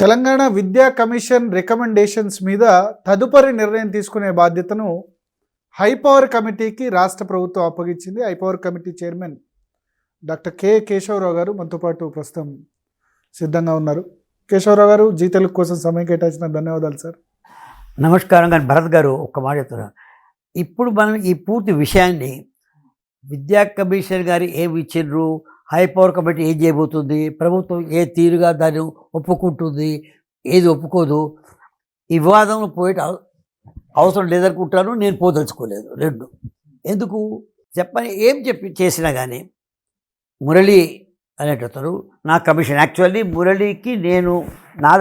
తెలంగాణ విద్యా commission recommendations మీద తదుపరి నిర్ణయం తీసుకునే బాధ్యతను హైపవర్ కమిటీకి రాష్ట్ర ప్రభుత్వం అప్పగించింది. High power committee chairman doctor K Keshavarao గారు మనతో పాటు ప్రస్తుతం సిద్ధంగా ఉన్నారు. కేశవరావు గారు, జీ తెలుగు కోసం సమయం కేటాయించిన ధన్యవాదాలు సార్. నమస్కారం. కానీ భరత్ గారు ఒక్క మాట చెప్తున్నారు. ఇప్పుడు మనం ఈ పూర్తి విషయాన్ని విద్యా కమిషన్ గారు ఏమి ఇచ్చిండ్రు, హైపవర్ కమిటీ ఏం చేయబోతుంది, ప్రభుత్వం ఏ తీరుగా దాన్ని ఒప్పుకుంటుంది, ఏది ఒప్పుకోదు, ఈ వివాదంలో పోయే అవసరం లేదనుకుంటాను. నేను పోదలుచుకోలేదు. రెండు ఎందుకు చెప్పని ఏం చేసినా కానీ మురళి అనేటతను నా కమిషన్ యాక్చువల్లీ మురళికి నేను మా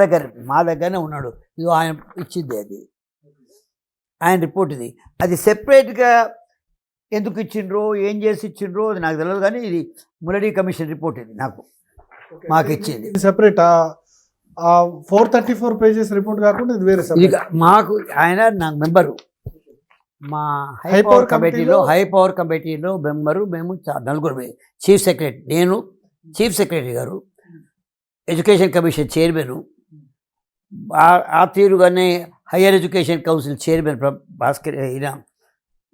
దగ్గరనే ఉన్నాడు. ఇది ఆయన ఇచ్చింది, అది ఆయన రిపోర్ట్. ఇది అది సెపరేట్గా ఎందుకు ఇచ్చిండ్రో ఏం చేసి ఇచ్చిండ్రో అది నాకు తెలియదు, కానీ ఇది మురళి కమిషన్ రిపోర్ట్. ఇది మాకు ఇచ్చింది సెపరేట్ 434 పేజెస్ రిపోర్ట్ కాకుండా ఇది వేరే ఇక మాకు. ఆయన నాకు మెంబరు, మా హైపవర్ కమిటీలో మెంబరు. మేము నలుగురు, చీఫ్ సెక్రటరీ, నేను, చీఫ్ సెక్రటరీ గారు, ఎడ్యుకేషన్ కమిషన్ చైర్మన్, ఆ తీరుగానే higher education council chairman Bhaskar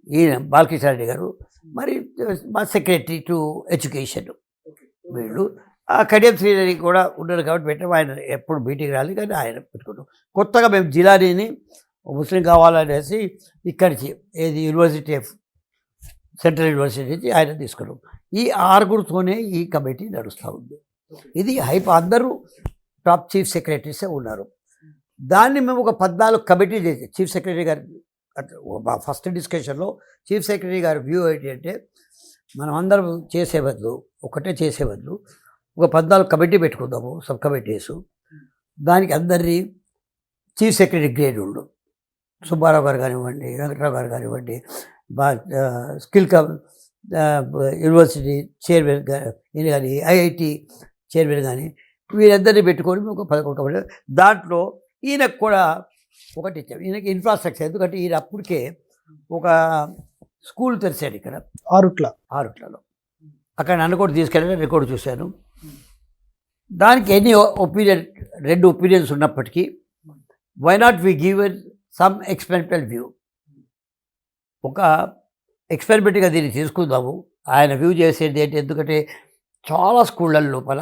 ఈయన బాలకృష్ణారెడ్డి గారు, మరి మా సెక్రటరీ టు ఎడ్యుకేషన్ వీళ్ళు. ఆ కడియం శ్రీహరి కూడా ఉన్నారు కాబట్టి పెట్టాము. ఆయన ఎప్పుడు మీటింగ్ రాలి, కానీ ఆయన పెట్టుకుంటాం. కొత్తగా మేము జిలానీని ముస్లిం కావాలనేసి ఇక్కడికి ఏది యూనివర్సిటీ ఆఫ్ సెంట్రల్ యూనివర్సిటీ నుంచి ఆయన తీసుకున్నాం. ఈ ఆరుగురితోనే ఈ కమిటీ నడుస్తూ ఉంది. ఇది అందరూ టాప్ చీఫ్ సెక్రటరీసే ఉన్నారు. దాన్ని మేము ఒక 14 కమిటీ చేసి చీఫ్ సెక్రటరీ గారు మా ఫస్ట్ డిస్కషన్లో చీఫ్ సెక్రటరీ గారి వ్యూ ఏంటి అంటే, మనం అందరం చేసే బదులు ఒక 14 కమిటీ పెట్టుకుందాము, సబ్ కమిటీస్. దానికి అందరి చీఫ్ సెక్రటరీ గ్రేడ్ ఉండు, సుబ్బారావు గారు కానివ్వండి, వెంకట్రావు గారు కానివ్వండి, స్కిల్ యూనివర్సిటీ చైర్మన్ కానీ, ఐఐటి చైర్మన్ కానీ, వీరందరినీ పెట్టుకొని ఒక 11 కమిటీ. దాంట్లో ఈయనకు కూడా ఒకటి ఇచ్చాము. ఈయనకి ఇన్ఫ్రాస్ట్రక్చర్, ఎందుకంటే ఈయన అప్పటికే ఒక స్కూల్ తెరిచాడు ఇక్కడ ఆరుట్లలో. అక్కడ నన్ను కూడా తీసుకెళ్ళి రికార్డు చూశాను. దానికి ఎన్ని రెండు ఒపీనియన్స్ ఉన్నప్పటికీ, why not we give some experimental view, ఒక ఎక్స్పెరిమెంట్గా దీన్ని తీసుకుందాము. ఆయన వ్యూ చేసేది ఏంటి, ఎందుకంటే చాలా స్కూళ్ళ లోపల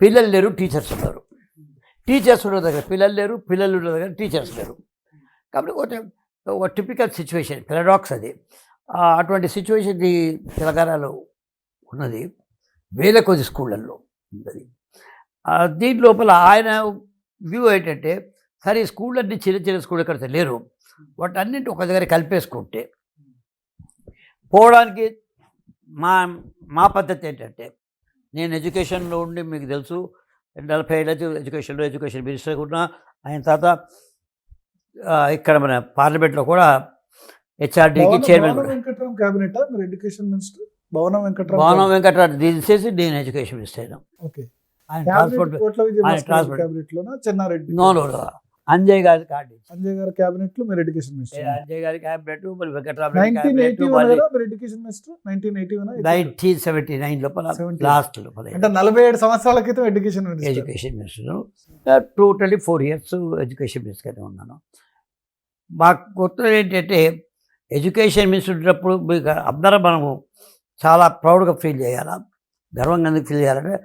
పిల్లలు లేరు, టీచర్స్ ఉన్నారు. టీచర్స్ ఉన్న దగ్గర పిల్లలు లేరు, పిల్లలు ఉన్న దగ్గర టీచర్స్ లేరు. కాబట్టి ఒక టిపికల్ సిచ్యువేషన్, పారాడాక్స్ అది. అటువంటి సిచ్యువేషన్ తెలంగాణలో ఉన్నది, వేల కొద్ది స్కూళ్ళల్లో ఉన్నది. దీని లోపల ఆయన వ్యూ ఏంటంటే, సరే స్కూళ్ళన్నీ చిన్న స్కూల్ ఎక్కడ లేరు, వాటన్నింటి ఒక దగ్గర కలిపేసుకుంటే పోవడానికి మా పద్ధతి ఏంటంటే, నేను ఎడ్యుకేషన్లో ఉండి మీకు తెలుసు 40 ఏళ్ళ ఎడ్యుకేషన్ మినిస్టర్గా ఉన్నా. ఆయన తర్వాత ఇక్కడ మన పార్లమెంట్లో కూడా హెచ్ఆర్డీకి చైర్మన్. భవనం వెంకట్రావు తీసేసి నేను ఎడ్యుకేషన్ మినిస్టర్ అయినా. ఆయన ట్రాన్స్పోర్ట్ అంజయ్ గారి క్యాబినెట్ లో మీరు ఎడ్యుకేషన్ మినిస్టర్. అంజయ్ గారి క్యాబినెట్, మరి వెంకట్రావు 1979 లోపల, లాస్ట్ లోపల, అంటే 47 సంవత్సరాల క్రితం education minister. Totally 4 years education మినిస్టర్గానే ఉన్నాను. మాకు కొత్తది ఏంటంటే, ఎడ్యుకేషన్ మినిస్టర్ ఉన్నప్పుడు అందరం మనము చాలా ప్రౌడ్గా ఫీల్ చేయాలా, గర్వంగా ఎందుకు ఫీల్ చేయాలంటే,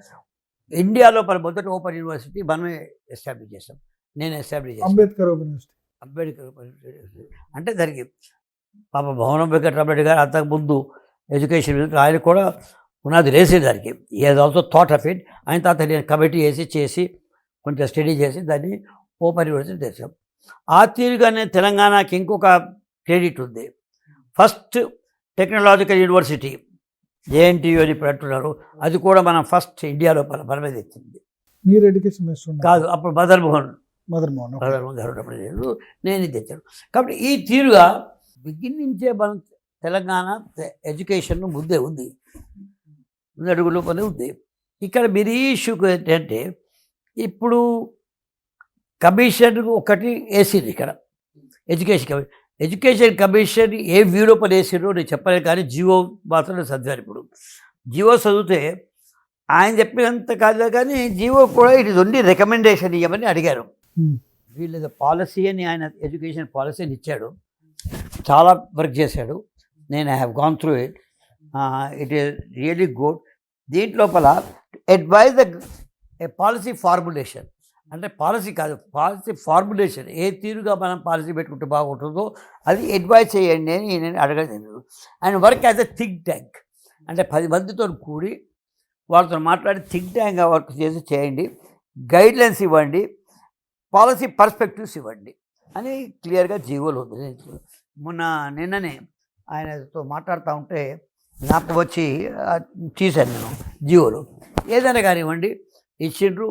ఇండియా లోపల మొదటి ఓపెన్ యూనివర్సిటీ మనమే ఎస్టాబ్లిష్ చేస్తాం. నేను ఎస్టాబ్లిష్ చేస్తాను అంబేద్కర్ అంటే దానికి పాప భవనం వెంకటరామరెడ్డి గారు అంతకుముందు ఎడ్యుకేషన్ మినిస్టర్, ఆయన కూడా ఉన్నది వేసేది దానికి. Is also thought of it. ఆయన తర్వాత నేను కమిటీ చేసి కొంచెం స్టడీ చేసి దాన్ని ఓపెన్ యూనివర్సిటీ తెచ్చాం. ఆ తీరుగానే తెలంగాణకి ఇంకొక క్రెడిట్ ఉంది. ఫస్ట్ టెక్నాలజికల్ యూనివర్సిటీ జేఎన్టీయూ అని ఇప్పుడు అంటున్నారు, అది కూడా మనం ఫస్ట్ ఇండియాలో మనమే తెచ్చింది. మీరు ఎడ్యుకేషన్ మినిస్టర్ కాదు, అప్పుడు మదర్ మోహన్ గారు నేను తెచ్చాను. కాబట్టి ఈ తీరుగా బిగినించే మనం తెలంగాణ ఎడ్యుకేషన్ ముందే ఉంది, అడుగులో పని ఉంది. ఇక్కడ మీరు ఈ ఇష్యూకి ఏంటంటే, ఇప్పుడు కమిషన్ ఒకటి వేసింది ఇక్కడ, ఎడ్యుకేషన్ కమిషన్ ఏ వ్యూలో పని వేసిండ్రో నేను చెప్పలేదు, కానీ జియో మాత్రం చదివాను. ఇప్పుడు జియో చదివితే ఆయన చెప్పినంత కాదు కానీ జీవో కూడా ఇట్ ఇస్ ఓన్లీ రికమెండేషన్ ఇవ్వమని అడిగారు. వీళ్ళది పాలసీ అని ఆయన ఎడ్యుకేషన్ పాలసీని ఇచ్చాడు. చాలా వర్క్ చేశాడు. నేను I have gone through it. It is really good. దీంట్లోపల అడ్వైజ్ ఏ పాలసీ ఫార్ములేషన్, అంటే పాలసీ కాదు, పాలసీ ఫార్ములేషన్, ఏ తీరుగా మనం పాలసీ పెట్టుకుంటే బాగుంటుందో అది అడ్వైజ్ చేయండి అని నేను అడగలేదు. And work as a think tank, అంటే 10 మందితో కూడి వాళ్ళతో మాట్లాడి థింక్ ట్యాంక్గా వర్క్ చేసి చేయండి, గైడ్లైన్స్ ఇవ్వండి, పాలసీ పర్స్పెక్టివ్స్ ఇవ్వండి అని క్లియర్గా జీవోలో ఉంది. నిన్ననే ఆయనతో మాట్లాడుతూ ఉంటే నాకు వచ్చి చూశాను నేను జీవోలు. ఏదైనా కానివ్వండి ఇచ్చిండ్రు.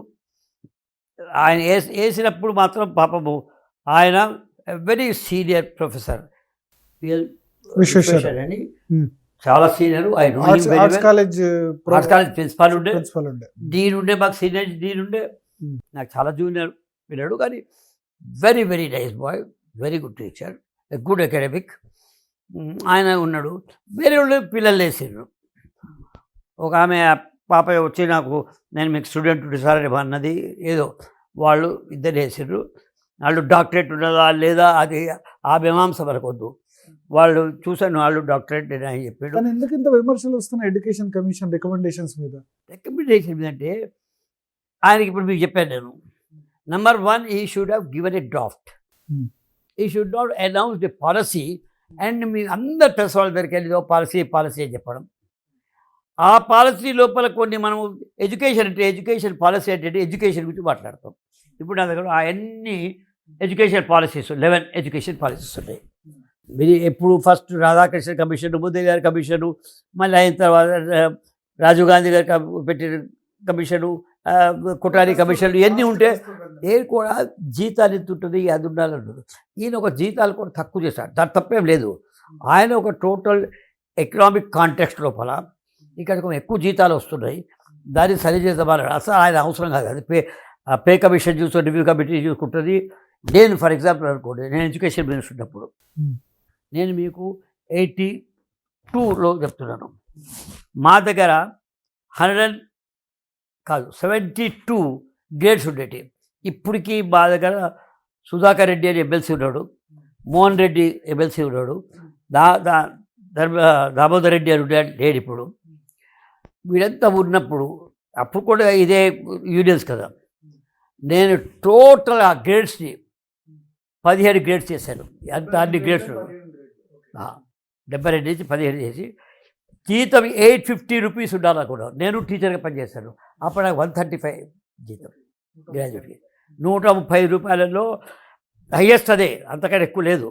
ఆయన వేసినప్పుడు మాత్రం పాపము ఆయన వెరీ సీనియర్ ప్రొఫెసర్ విశ్వేశ్వర్ అని, చాలా సీనియర్. ఆర్ట్స్ కాలేజ్ ప్రిన్సిపాల్ ఉండే, డీన్ ఉండే, మాకు సీనియర్ డీన్ ఉండే. నాకు చాలా జూనియర్ పిల్లడు, కానీ very very nice bye, very good teacher, good academic. ఆయన ఉన్నాడు. వేరే వాళ్ళు పిల్లలు వేసిండ్రు. ఒక ఆమె పాప వచ్చి నాకు, నేను మీకు స్టూడెంట్ సార్ అన్నది, ఏదో వాళ్ళు ఇద్దరు వేసిండ్రు. వాళ్ళు డాక్టరేట్ ఉన్నదా లేదా అది ఆ మీమాంస వరకు వద్దు, వాళ్ళు చూశాను వాళ్ళు డాక్టరేట్ అని చెప్పాడు. కానీ ఎందుకు ఇంత విమర్శలు వస్తున్నాయి ఎడ్యుకేషన్ కమిషన్ రికమెండేషన్స్ మీద? రికమెండేషన్ మీద అంటే ఆయనకి ఇప్పుడు మీకు చెప్పాను నేను, number 1 he should have given a draft, he should not announce the policy and మీ అందరు ప్రెస్ వాళ్ళ దగ్గరికి వెళ్ళి పాలసీ పాలసీ అని చెప్పడం. ఆ పాలసీ లోపల కొన్ని మనం ఎడ్యుకేషన్ అంటే ఎడ్యుకేషన్ పాలసీ అంటే ఎడ్యుకేషన్ గురించి మాట్లాడతాం. ఇప్పుడు నా దగ్గర అవన్నీ ఎడ్యుకేషన్ పాలసీస్ 11 ఎడ్యుకేషన్ పాలసీస్ ఉన్నాయి. మీరు ఎప్పుడు ఫస్ట్ రాధాకృష్ణ కమిషన్, బుద్ధ గారి కమిషను, మళ్ళీ అయిన తర్వాత రాజీవ్ గాంధీ గారి పెట్టిన కమిషను, కుటారి కమిషన్లు ఇవన్నీ ఉంటే ఏ కూడా జీతాలు ఎంత ఉంటుంది, అది ఉండాలంటుంది. ఈయన ఒక జీతాలు కూడా తక్కువ చేశాడు, దాని తప్పేం లేదు. ఆయన ఒక టోటల్ ఎకనామిక్ కాంటెక్స్ట్ లోపల ఇక్కడ ఎక్కువ జీతాలు వస్తున్నాయి, దాన్ని సరి చేద్దామని అసలు ఆయన అవసరం కాదు. అది పే కమిషన్ చూసుకొని రివ్యూ కమిటీ చూసుకుంటుంది. నేను ఫర్ ఎగ్జాంపుల్ అనుకోండి, నేను ఎడ్యుకేషన్ మినిస్టర్ ఉన్నప్పుడు నేను మీకు 82లో చెప్తున్నాను, మా దగ్గర 72 గ్రేడ్స్ ఉండేవి. ఇప్పటికీ మా దగ్గర సుధాకర్ రెడ్డి అని ఎమ్మెల్సీ ఉన్నాడు, మోహన్ రెడ్డి ఎమ్మెల్సీ ఉన్నాడు, దామోదర్ రెడ్డి అని లేడు ఇప్పుడు. వీడంతా ఉన్నప్పుడు అప్పుడు కూడా ఇదే యూనియన్స్ కదా, నేను టోటల్ ఆ గ్రేడ్స్ని 17 గ్రేడ్స్ చేశాను. అంత అన్ని గ్రేడ్స్ 72 నుంచి 17 చేసి జీతం 850 రూపీస్ ఉండాలనుకున్నాను. నేను టీచర్గా పనిచేశాను. అప్పుడు నాకు 135 జీతం గ్రాడ్యుయేట్కి. 130 రూపాయలలో హైయెస్ట్ అదే, అంతకంటే ఎక్కువ లేదు.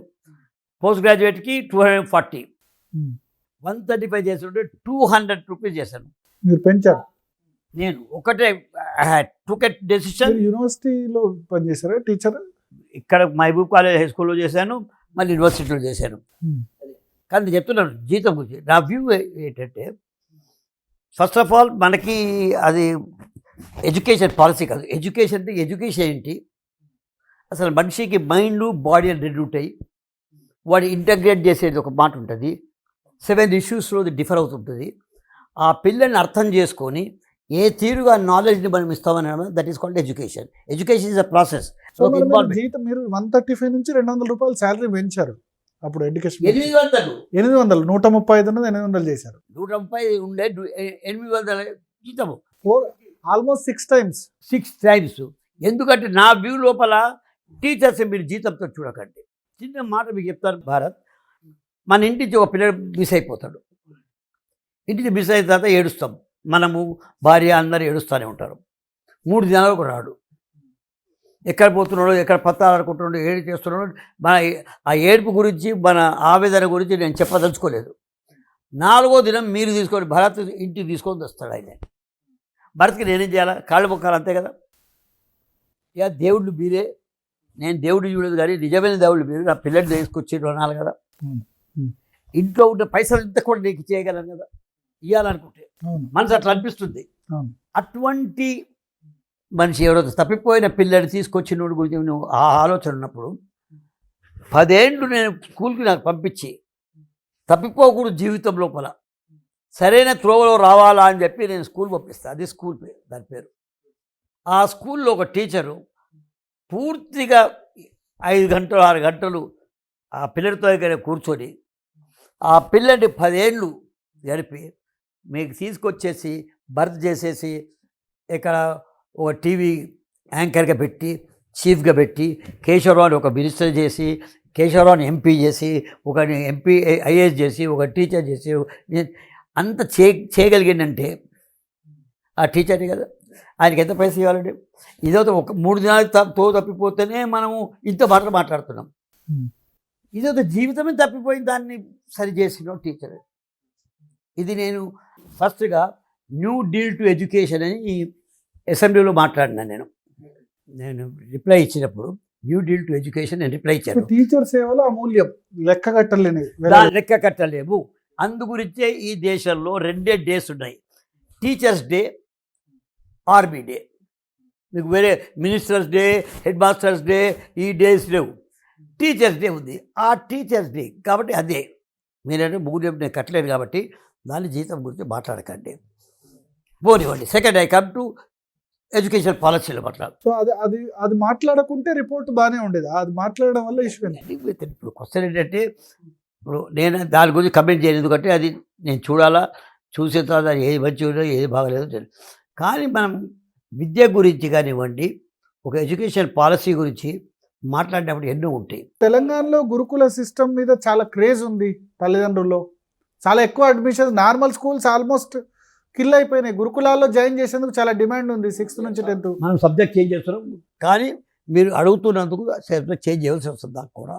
పోస్ట్ గ్రాడ్యుయేట్కి 240. 135 చేస్తుంటే 200 రూపీస్ చేశాను. మీరు పెంచారు? నేను ఒకటే టుక్ ఎట్ డెసిషన్. యూనివర్సిటీలో పనిచేశారా టీచర్? ఇక్కడ మహబూబ్ కాలేజ్ హై స్కూల్లో చేశాను, మళ్ళీ యూనివర్సిటీలో చేశాను. కానీ నేను చెప్తున్నాను జీతం గురించి. నా వ్యూ ఏంటంటే, ఫస్ట్ ఆఫ్ ఆల్ మనకి అది ఎడ్యుకేషన్ పాలసీ కాదు. ఎడ్యుకేషన్ అంటే ఎడ్యుకేషన్ ఏంటి, అసలు మనిషికి మైండ్ బాడీ అని 2 ఉంటాయి. వాడు ఇంటగ్రేట్ చేసేది ఒక మాట ఉంటుంది. 7 ఇష్యూస్లో అది డిఫర్ అవుతుంటుంది. ఆ పిల్లల్ని అర్థం చేసుకొని ఏ తీరుగా నాలెడ్జ్ని మనం ఇస్తామని that is called education. Education is a process. జీతం మీరు 135 నుంచి 200 రూపాయలు శాలరీ పెంచారు. అప్పుడు ఎడ్యుకేషన్ 800 135 ఉన్నది 800 చేశారు. 130 ఉండే 800 జీతము, ఆల్మోస్ట్ 6 times. ఎందుకంటే నా వ్యూ లోపల టీచర్స్ మీరు జీతంతో చూడకండి. చిన్న మాట మీకు చెప్తారు. భారత్, మన ఇంటికి ఒక పిల్లడు మిస్ అయిపోతాడు. ఇంటికి మిస్ అయిన తర్వాత ఏడుస్తాం. మనము భార్య అందరూ ఏడుస్తూనే ఉంటారు. 3 దినాలకు రాడు. ఎక్కడ పోతున్నాడో, ఎక్కడ పత్తాలు ఆడుకుంటున్నాడో, ఏడు చేస్తున్నాడో, మన ఆ ఏడుపు గురించి, మన ఆవేదన గురించి నేను చెప్పదలుచుకోలేదు. 4వ దినం మీరు తీసుకొని భరత్ ఇంటికి తీసుకొని వస్తాడు. ఆయన భరత్కి నేనేం చేయాలా? కాళ్ళు మొక్కాలి, అంతే కదా. ఇక దేవుళ్ళు మీరే, నేను దేవుడు చూడలేదు కానీ నిజమైన దేవుళ్ళు మీరు. నా పిల్లల్ని తీసుకొచ్చి అనాలి కదా. ఇంట్లో ఉన్న పైసలు ఇంత కూడా నీకు చేయగలను కదా, ఇవ్వాలనుకుంటే మనసు అట్లా అనిపిస్తుంది. అటువంటి మనిషి ఎవరో తప్పిపోయిన పిల్లల్ని తీసుకొచ్చినోడి గురించి నువ్వు ఆ ఆలోచన ఉన్నప్పుడు, 10 ఏళ్ళు నేను స్కూల్కి నాకు పంపించి తప్పిపోకూడదు జీవితం లోపల. సరైన త్రోవలో రావాలా అని చెప్పి నేను స్కూల్ పంపిస్తాను. అది స్కూల్ పేరు, దాని పేరు. ఆ స్కూల్లో ఒక టీచరు పూర్తిగా 5 గంటలు 6 గంటలు ఆ పిల్లడితో దగ్గర కూర్చొని ఆ పిల్లని 10 ఏళ్ళు గడిపి మీకు తీసుకొచ్చేసి బర్త్ చేసేసి ఇక్కడ ఒక టీవీ యాంకర్గా పెట్టి చీఫ్గా పెట్టి కేశవరావుని ఒక మినిస్టర్ చేసి కేశవరావుని ఎంపీ చేసి ఒక ఎంపీ ఐఏఎస్ చేసి ఒక టీచర్ చేసి అంత చేయగలిగిందంటే ఆ టీచర్ని కదా. ఆయనకి ఎంత పైసలు ఇవ్వాలండి? ఇదైతే ఒక 3 దినాలు తప్పిపోతేనే మనము ఇంత మాటలు మాట్లాడుతున్నాం. ఇదైతే జీవితమే తప్పిపోయింది, దాన్ని సరి చేసిన టీచర్. ఇది నేను ఫస్ట్గా న్యూ డీల్ టు ఎడ్యుకేషన్ అని ఈ అసెంబ్లీలో మాట్లాడినాను. నేను రిప్లై ఇచ్చినప్పుడు న్యూ డీల్ టు ఎడ్యుకేషన్ నేను రిప్లై ఇచ్చాను. టీచర్ సేవలో అమూల్యం, లెక్క కట్టలేని, లెక్క కట్టలేము. అందు గురించే ఈ దేశంలో 2 డేస్ ఉన్నాయి, టీచర్స్ డే, ఆర్మీ డే. మీకు వేరే ministers day, head masters day, ఈ డేస్ లేవు. టీచర్స్ డే ఉంది. ఆ టీచర్స్ డే కాబట్టి అదే మీరంటే 3 నేను కట్టలేదు కాబట్టి దాని జీతం గురించి మాట్లాడకండి, పోనివ్వండి. Second I come to education పాలసీలో మాట్లాడు. సో అది మాట్లాడకుంటే రిపోర్ట్ బాగానే ఉండేది, అది మాట్లాడడం వల్ల ఇష్యూ. ఇప్పుడు క్వశ్చన్ ఏంటంటే, ఇప్పుడు నేను దాని గురించి కమెంట్ చేయలేదు, ఎందుకంటే అది నేను చూడాలా, చూసిన తర్వాత అది ఏది మంచి ఉందో ఏది బాగలేదో తెలియదు. కానీ మనం విద్య గురించి కానివ్వండి, ఒక ఎడ్యుకేషన్ పాలసీ గురించి మాట్లాడినప్పుడు ఎన్నో ఉంటాయి. తెలంగాణలో గురుకుల సిస్టమ్ మీద చాలా క్రేజ్ ఉంది తల్లిదండ్రుల్లో. చాలా ఎక్కువ admissions, normal schools almost kill అయిపోయినాయి. గురుకులాల్లో జాయిన్ చేసేందుకు చాలా డిమాండ్ ఉంది 6th నుంచి 10th. మనం సబ్జెక్ట్ చేంజ్ చేస్తున్నాం, కానీ మీరు అడుగుతున్నందుకు సబ్జెక్ట్ చేంజ్ చేయాల్సి వస్తుంది. దానికి కూడా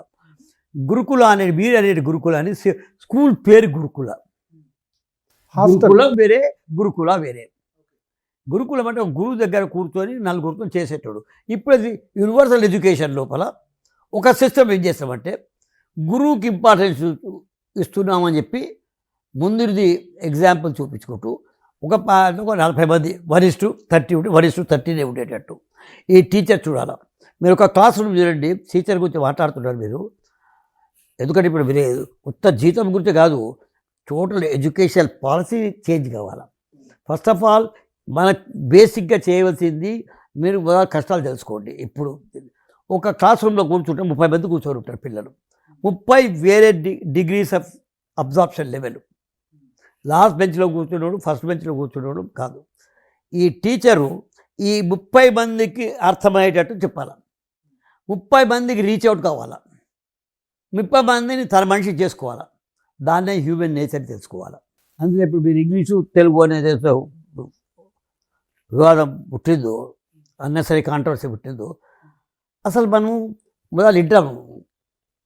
గురుకుల అనేది, మీరు అనేది గురుకుల అని స్కూల్ పేరు గురుకుల. గురుకులం వేరే, గురుకుల వేరే. గురుకులం అంటే ఒక గురువు దగ్గర కూర్చొని 4 చేసేటోడు. ఇప్పుడు అది యూనివర్సల్ ఎడ్యుకేషన్ లోపల ఒక సిస్టమ్ ఏం చేస్తామంటే, గురువుకి ఇంపార్టెన్స్ ఇస్తున్నామని చెప్పి ముందుది ఎగ్జాంపుల్ చూపించుకుంటూ ఒక 40 మంది 1:30 ఉంటే 1:30 ఉండేటట్టు ఈ టీచర్ చూడాలి. మీరు ఒక క్లాస్ రూమ్ చూడండి, టీచర్ గురించి మాట్లాడుతున్నారు మీరు. ఎందుకంటే ఇప్పుడు మీరు కొత్త జీతం గురించి కాదు, టోటల్ ఎడ్యుకేషన్ పాలసీ చేంజ్ కావాలి. ఫస్ట్ ఆఫ్ ఆల్ మన బేసిక్గా చేయవలసింది, మీరు కష్టాలు తెలుసుకోండి. ఇప్పుడు ఒక క్లాస్ రూమ్లో కూర్చుంటే 30 మంది కూర్చొని ఉంటారు పిల్లలు. 30 వేరే degrees of absorption level. Last బెంచ్లో కూర్చున్నాడు, ఫస్ట్ బెంచ్లో కూర్చున్నాడు కాదు. ఈ టీచరు ఈ 30 మందికి అర్థమయ్యేటట్టు చెప్పాలి, 30 మందికి రీచ్ అవుట్ కావాలా, 30 మందిని తన మనిషి చేసుకోవాలా. దాన్నే హ్యూమన్ నేచర్ తెలుసుకోవాలి. అందులో ఇప్పుడు మీరు ఇంగ్లీషు తెలుగు అనేది వివాదం పుట్టిందో, అన్నెసరీ కాంట్రవర్సీ పుట్టిందో, అసలు మనం మొదలు వింటాము.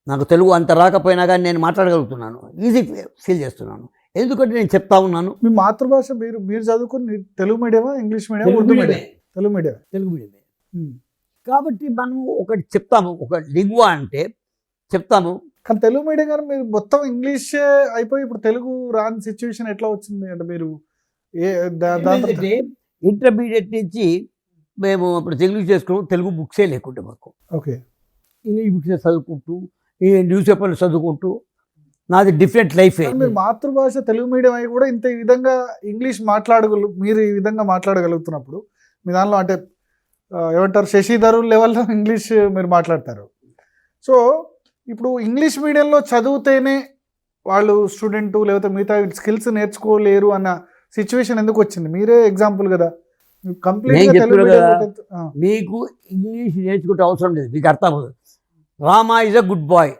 నాకు తెలుగు అంత రాకపోయినా కానీ నేను మాట్లాడగలుగుతున్నాను, ఈజీ ఫీల్ చేస్తున్నాను. ఎందుకంటే నేను చెప్తా ఉన్నాను. మీ మాతృభాష మీరు చదువుకుని తెలుగు మీడియమా, English medium, Urdu medium? Telugu మీడియమే. కాబట్టి మనం ఒకటి చెప్తాము, ఒక లింగ్వా అంటే చెప్తాము. కానీ తెలుగు మీడియం కానీ మీరు మొత్తం ఇంగ్లీష్ అయిపోయి ఇప్పుడు తెలుగు రాని సిచ్యువేషన్ ఎట్లా వచ్చింది అంటే, మీరు ఇంటర్మీడియట్ నుంచి మేము అప్పుడు తెలుగు చేసుకున్నాం, తెలుగు బుక్సే లేకుంటే మాకు. ఓకే, ఇంగ్లీష్ బుక్స్ చదువుకుంటూ, ఈ న్యూస్ పేపర్లు చదువుకుంటూ, నాది డిఫరెంట్ లైఫ్. మీరు మాతృభాష తెలుగు మీడియం అయి కూడా ఇంత ఈ విధంగా ఇంగ్లీష్ మీరు ఈ విధంగా మాట్లాడగలుగుతున్నప్పుడు, మీ దానిలో అంటే ఏమంటారు, శశిధరు లెవెల్లో ఇంగ్లీష్ మీరు మాట్లాడతారు. సో ఇప్పుడు ఇంగ్లీష్ మీడియంలో చదివితేనే వాళ్ళు స్టూడెంట్ లేకపోతే మిగతా స్కిల్స్ నేర్చుకోలేరు అన్న సిచ్యువేషన్ ఎందుకు వచ్చింది? మీరే ఎగ్జాంపుల్ కదా. మీకు ఇంగ్లీష్ నేర్చుకుంటే అవసరం లేదు, మీకు అర్థం అవుతుంది. Rama is a good boy.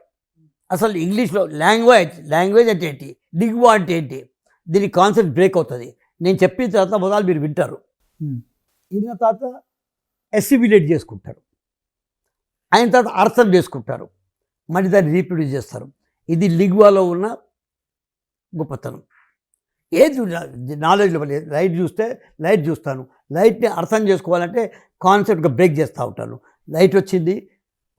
అసలు ఇంగ్లీష్లో లాంగ్వేజ్ అంటే ఏంటి, లింగ్వా అంటే ఏంటి, దీని కాన్సెప్ట్ బ్రేక్ అవుతుంది. నేను చెప్పిన తర్వాత మొదలు మీరు వింటారు, విన్న తర్వాత అసిమిలేట్ చేసుకుంటారు, అయిన తర్వాత అర్థం చేసుకుంటారు, మళ్ళీ దాన్ని రీప్రొడ్యూస్ చేస్తారు. ఇది లింగ్వాలో ఉన్న గొప్పతనం. ఏది నాలెడ్జ్లో లైట్ చూస్తే లైట్ చూస్తాను, లైట్ని అర్థం చేసుకోవాలంటే కాన్సెప్ట్గా బ్రేక్ చేస్తూ ఉంటాను. లైట్ వచ్చింది,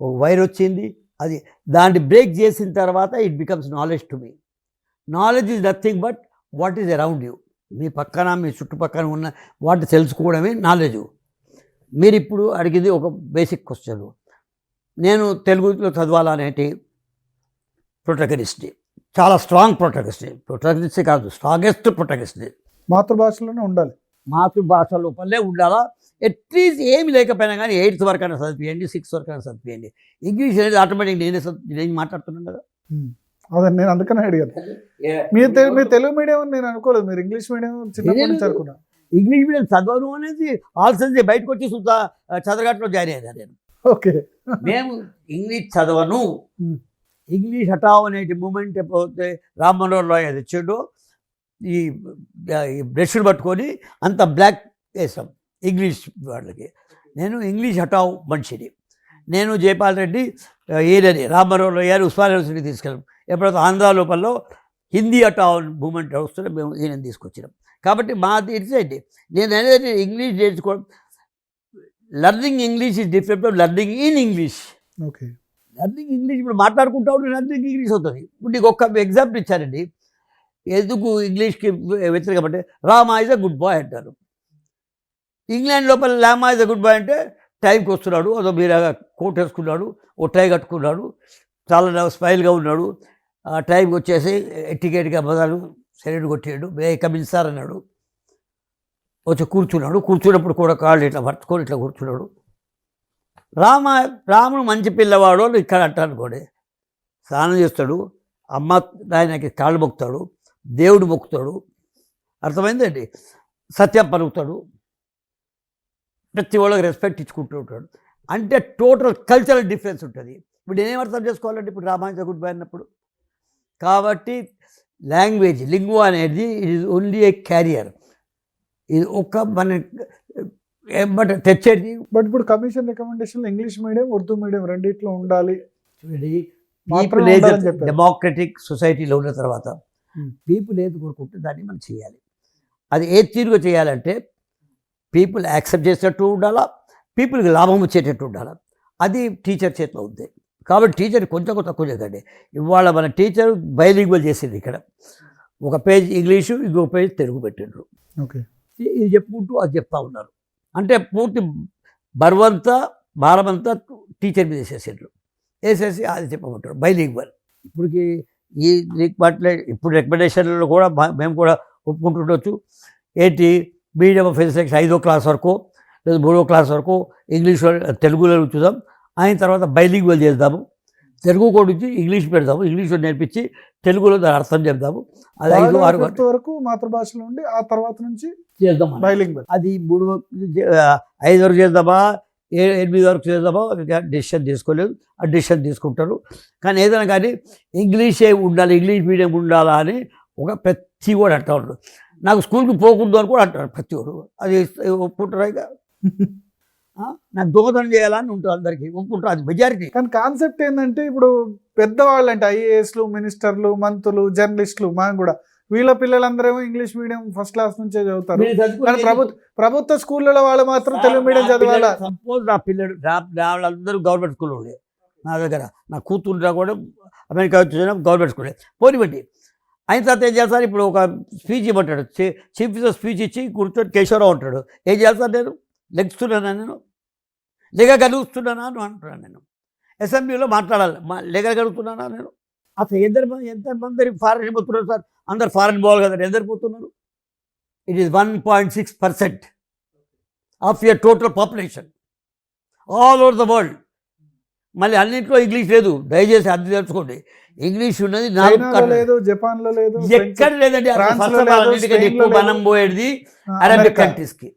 ఒక వైర్ వచ్చింది, అది దాన్ని బ్రేక్ చేసిన తర్వాత it becomes knowledge to me. Knowledge is nothing but what is around you. మీ పక్కన మీ చుట్టుపక్కల ఉన్న వాటిని తెలుసుకోవడమే నాలెడ్జ్. మీరు ఇప్పుడు అడిగింది ఒక బేసిక్ క్వశ్చన్. నేను తెలుగులో చదవాలనేటి ప్రొటగనిస్ట్. చాలా స్ట్రాంగ్ ప్రొటగనిస్ట్ కాదు, స్ట్రాంగెస్ట్ ప్రొటగనిస్ట్. మాతృభాషలోనే ఉండాలి. మాతృభాష లోపలే ఉండాలా. అట్లీస్ట్ ఏమి లేకపోయినా కానీ 8th వరకు అయినా చదివియండి, 6th వరకు అయినా చదివియండి. ఇంగ్లీష్ అనేది ఆటోమేటిక్ నేను మాట్లాడుతున్నాను కదా. అదే నేను అందుకనే అడిగాను. మీరు తెలుగు మీడియం అని నేను అనుకోలేదు, మీరు ఇంగ్లీష్ మీడియం చిన్నప్పటి నుంచి అనుకున్నా. ఇంగ్లీష్ మీడియం చదవను అనేది ఆల్సన్స్ బయటకు వచ్చి సుతా చదరగట్లో జాయిన్ అయ్యాను నేను. ఓకే, మేము ఇంగ్లీష్ చదవను, ఇంగ్లీష్ హఠావ్ అనే మూమెంట్ ఎప్పుడైతే రామ్మనోహర్ లోహియా తెచ్చిండో ఈ బ్రష్లు పట్టుకొని అంత బ్లాక్ వేసాం ఇంగ్లీష్ వాళ్ళకి. నేను ఇంగ్లీష్ హఠావ్ మనిషిని. నేను జైపాల్ రెడ్డి ఈయనని రామ్మనోహర్ లోహియాని ఉస్మానియా యూనివర్సిటీకి తీసుకెళ్ళాం. ఎప్పుడైతే ఆంధ్ర లోపల హిందీ హఠావ్ మూమెంట్ వస్తుంటే మేము ఈయనని తీసుకొచ్చినాం. కాబట్టి మాది ఇట్సండి. నేను అనేది ఇంగ్లీష్ నేర్చుకోవడం, learning English is different from learning in English. Okay, learning English ఇప్పుడు మాట్లాడుకుంటా ఉంటే లర్నింగ్ ఇంగ్లీష్ అవుతుంది. ఇప్పుడు నీకు ఒక్క ఎగ్జాంపుల్ ఇచ్చారండి, ఎందుకు ఇంగ్లీష్కి వ్యతిరేకం అంటే Rama is a good boy అంటారు. ఇంగ్లాండ్ లోపల లామా ఇస్ అ గుడ్ బాయ్ అంటే టైంకి వస్తున్నాడు, అదో మీరుగా కోట్ వేసుకున్నాడు, ఓ టై కట్టుకున్నాడు, చాలా స్మైల్గా ఉన్నాడు, టైంకి వచ్చేసి ఎటికేట్గా బదాలు సెలెక్ట్ కొట్టాడు, మే కమిన్ సార్ అన్నాడు, వచ్చి కూర్చున్నాడు. కూర్చున్నప్పుడు కూడా కాళ్ళు ఇట్లా పట్టుకొని ఇట్లా కూర్చున్నాడు. రాముడు మంచి పిల్లవాడు అని ఇక్కడ అంటాను కూడా. స్నానం చేస్తాడు, అమ్మ ఆయనకి కాళ్ళు మొక్కుతాడు, దేవుడు మొక్కుతాడు, అర్థమైందండి, సత్యం పలుకుతాడు, ప్రతి వాళ్ళకి రెస్పెక్ట్ ఇచ్చుకుంటూ ఉంటాడు. అంటే టోటల్ కల్చరల్ డిఫరెన్స్ ఉంటుంది. ఇప్పుడు నేనేం అర్థం చేసుకోవాలంటే ఇప్పుడు రామాయణ గుడ్ బై అన్నప్పుడు. కాబట్టి లాంగ్వేజ్ లింగ్వా అనేది it is only A carrier. ఇది ఒక మన బట్ తెచ్చేది. బట్ ఇప్పుడు commission recommendation English medium Urdu medium రెండిట్లో ఉండాలి. పీపుల్ డెమోక్రటిక్ సొసైటీలో ఉన్న తర్వాత పీపుల్ ఏది కోరుకుంటే దాన్ని మనం చేయాలి. అది ఏ తీరుగా చేయాలంటే పీపుల్ యాక్సెప్ట్ చేసేటట్టు ఉండాలా, పీపుల్కి లాభం వచ్చేటట్టు ఉండాలి. అది టీచర్ చేతిలో ఉంది. కాబట్టి టీచర్ కొంచెం తక్కువ చేయకండి. ఇవాళ మన టీచర్ బైలింగ్వల్ చేసింది. ఇక్కడ ఒక పేజ్ ఇంగ్లీషు, ఇంకొక పేజ్ తెలుగు పెట్టిండ్రు. ఓకే, ఇది చెప్పుకుంటూ అది చెప్తా ఉన్నారు. అంటే పూర్తి భారమంతా టీచర్ మీద వేసేసిండ్రు. వేసేసి అది చెప్పమంటారు బైలింగ్వల్. ఇప్పటికి ఈ ఇప్పుడు రికమెండేషన్లలో కూడా మేము కూడా ఒప్పుకుంటుండొచ్చు. ఏంటి, మీడియం ఆఫ్ ఎడ్యుకేషన్ 5వ క్లాస్ వరకు లేదా 3వ క్లాస్ వరకు ఇంగ్లీష్లో తెలుగులో చూద్దాం, అయిన తర్వాత బైలింగ్వల్ చేద్దాము, తెలుగు కూడా నుంచి ఇంగ్లీష్ పెడదాము, ఇంగ్లీష్లో నేర్పించి తెలుగులో దాని అర్థం చెప్దాము. అది 5, 6 వరకు మాతృభాషలో ఉండి ఆ తర్వాత నుంచి చేద్దాం బైలింగ్వల్. అది 5 వరకు చేద్దామా 8 వరకు చేద్దామా డెసిషన్ తీసుకోలేదు. ఆ డెసిషన్ తీసుకుంటారు. కానీ ఏదైనా కానీ ఇంగ్లీషే ఉండాలి, ఇంగ్లీష్ మీడియం ఉండాలా అని ఒక ప్రతి కూడా అంటూ ఉంటాడు. నాకు స్కూల్కి పోకూడదు అని కూడా అంటారు ప్రతి వాడు. అది ఒప్పుకుంటారా? ఇక నాకు దోహదం చేయాలని ఉంటుంది, అందరికీ ఒప్పుకుంటారు, అది మెజారిటీ. కానీ కాన్సెప్ట్ ఏంటంటే ఇప్పుడు పెద్దవాళ్ళు అంటే ఐఏఎస్లు, మినిస్టర్లు, మంత్రులు, జర్నలిస్టులు, మనం కూడా వీళ్ళ పిల్లలందరేమో ఇంగ్లీష్ మీడియం ఫస్ట్ క్లాస్ నుంచే చదువుతారు. కానీ ప్రభుత్వ స్కూళ్ళలో వాళ్ళు మాత్రం తెలుగు మీడియం చదవాలా? సపోజ్ నా పిల్లడు వాళ్ళందరూ గవర్నమెంట్ స్కూల్లో ఉండే, నా దగ్గర నా కూతురు కూడా అమెరికా వచ్చి గవర్నమెంట్ స్కూలే పోనివ్వండి. అయిన తర్వాత ఏం చేస్తారు, ఇప్పుడు ఒక స్పీచ్ ఇవ్వమంటాడు, చీఫ్ మినిస్టర్ స్పీచ్ ఇచ్చి కూర్చొని కేశవరావు అంటాడు. ఏం చేస్తాను నేను, లెగుస్తున్నానా, నేను లేగలుగుతున్నానా అని అంటున్నాను. నేను అసెంబ్లీలో మాట్లాడాలి, లేగలుగుతున్నానా నేను? అసలు ఎంతమంది ఫారెన్ పోతున్నారు సార్? అందరు ఫారెన్ పోవాలి కదా, ఎందరు పోతున్నారు? It is 1.6% of your total population all over the world. మళ్ళీ అన్నింటిలో ఇంగ్లీష్ లేదు, దయచేసి అది తెలుసుకోండి. ఇంగ్లీష్ ఉన్నది లేదు, జపాన్లో లేదు, ఎక్కడ లేదండి. ఎక్కువ మనం పోయేది అరబిక్ కంట్రీస్కి.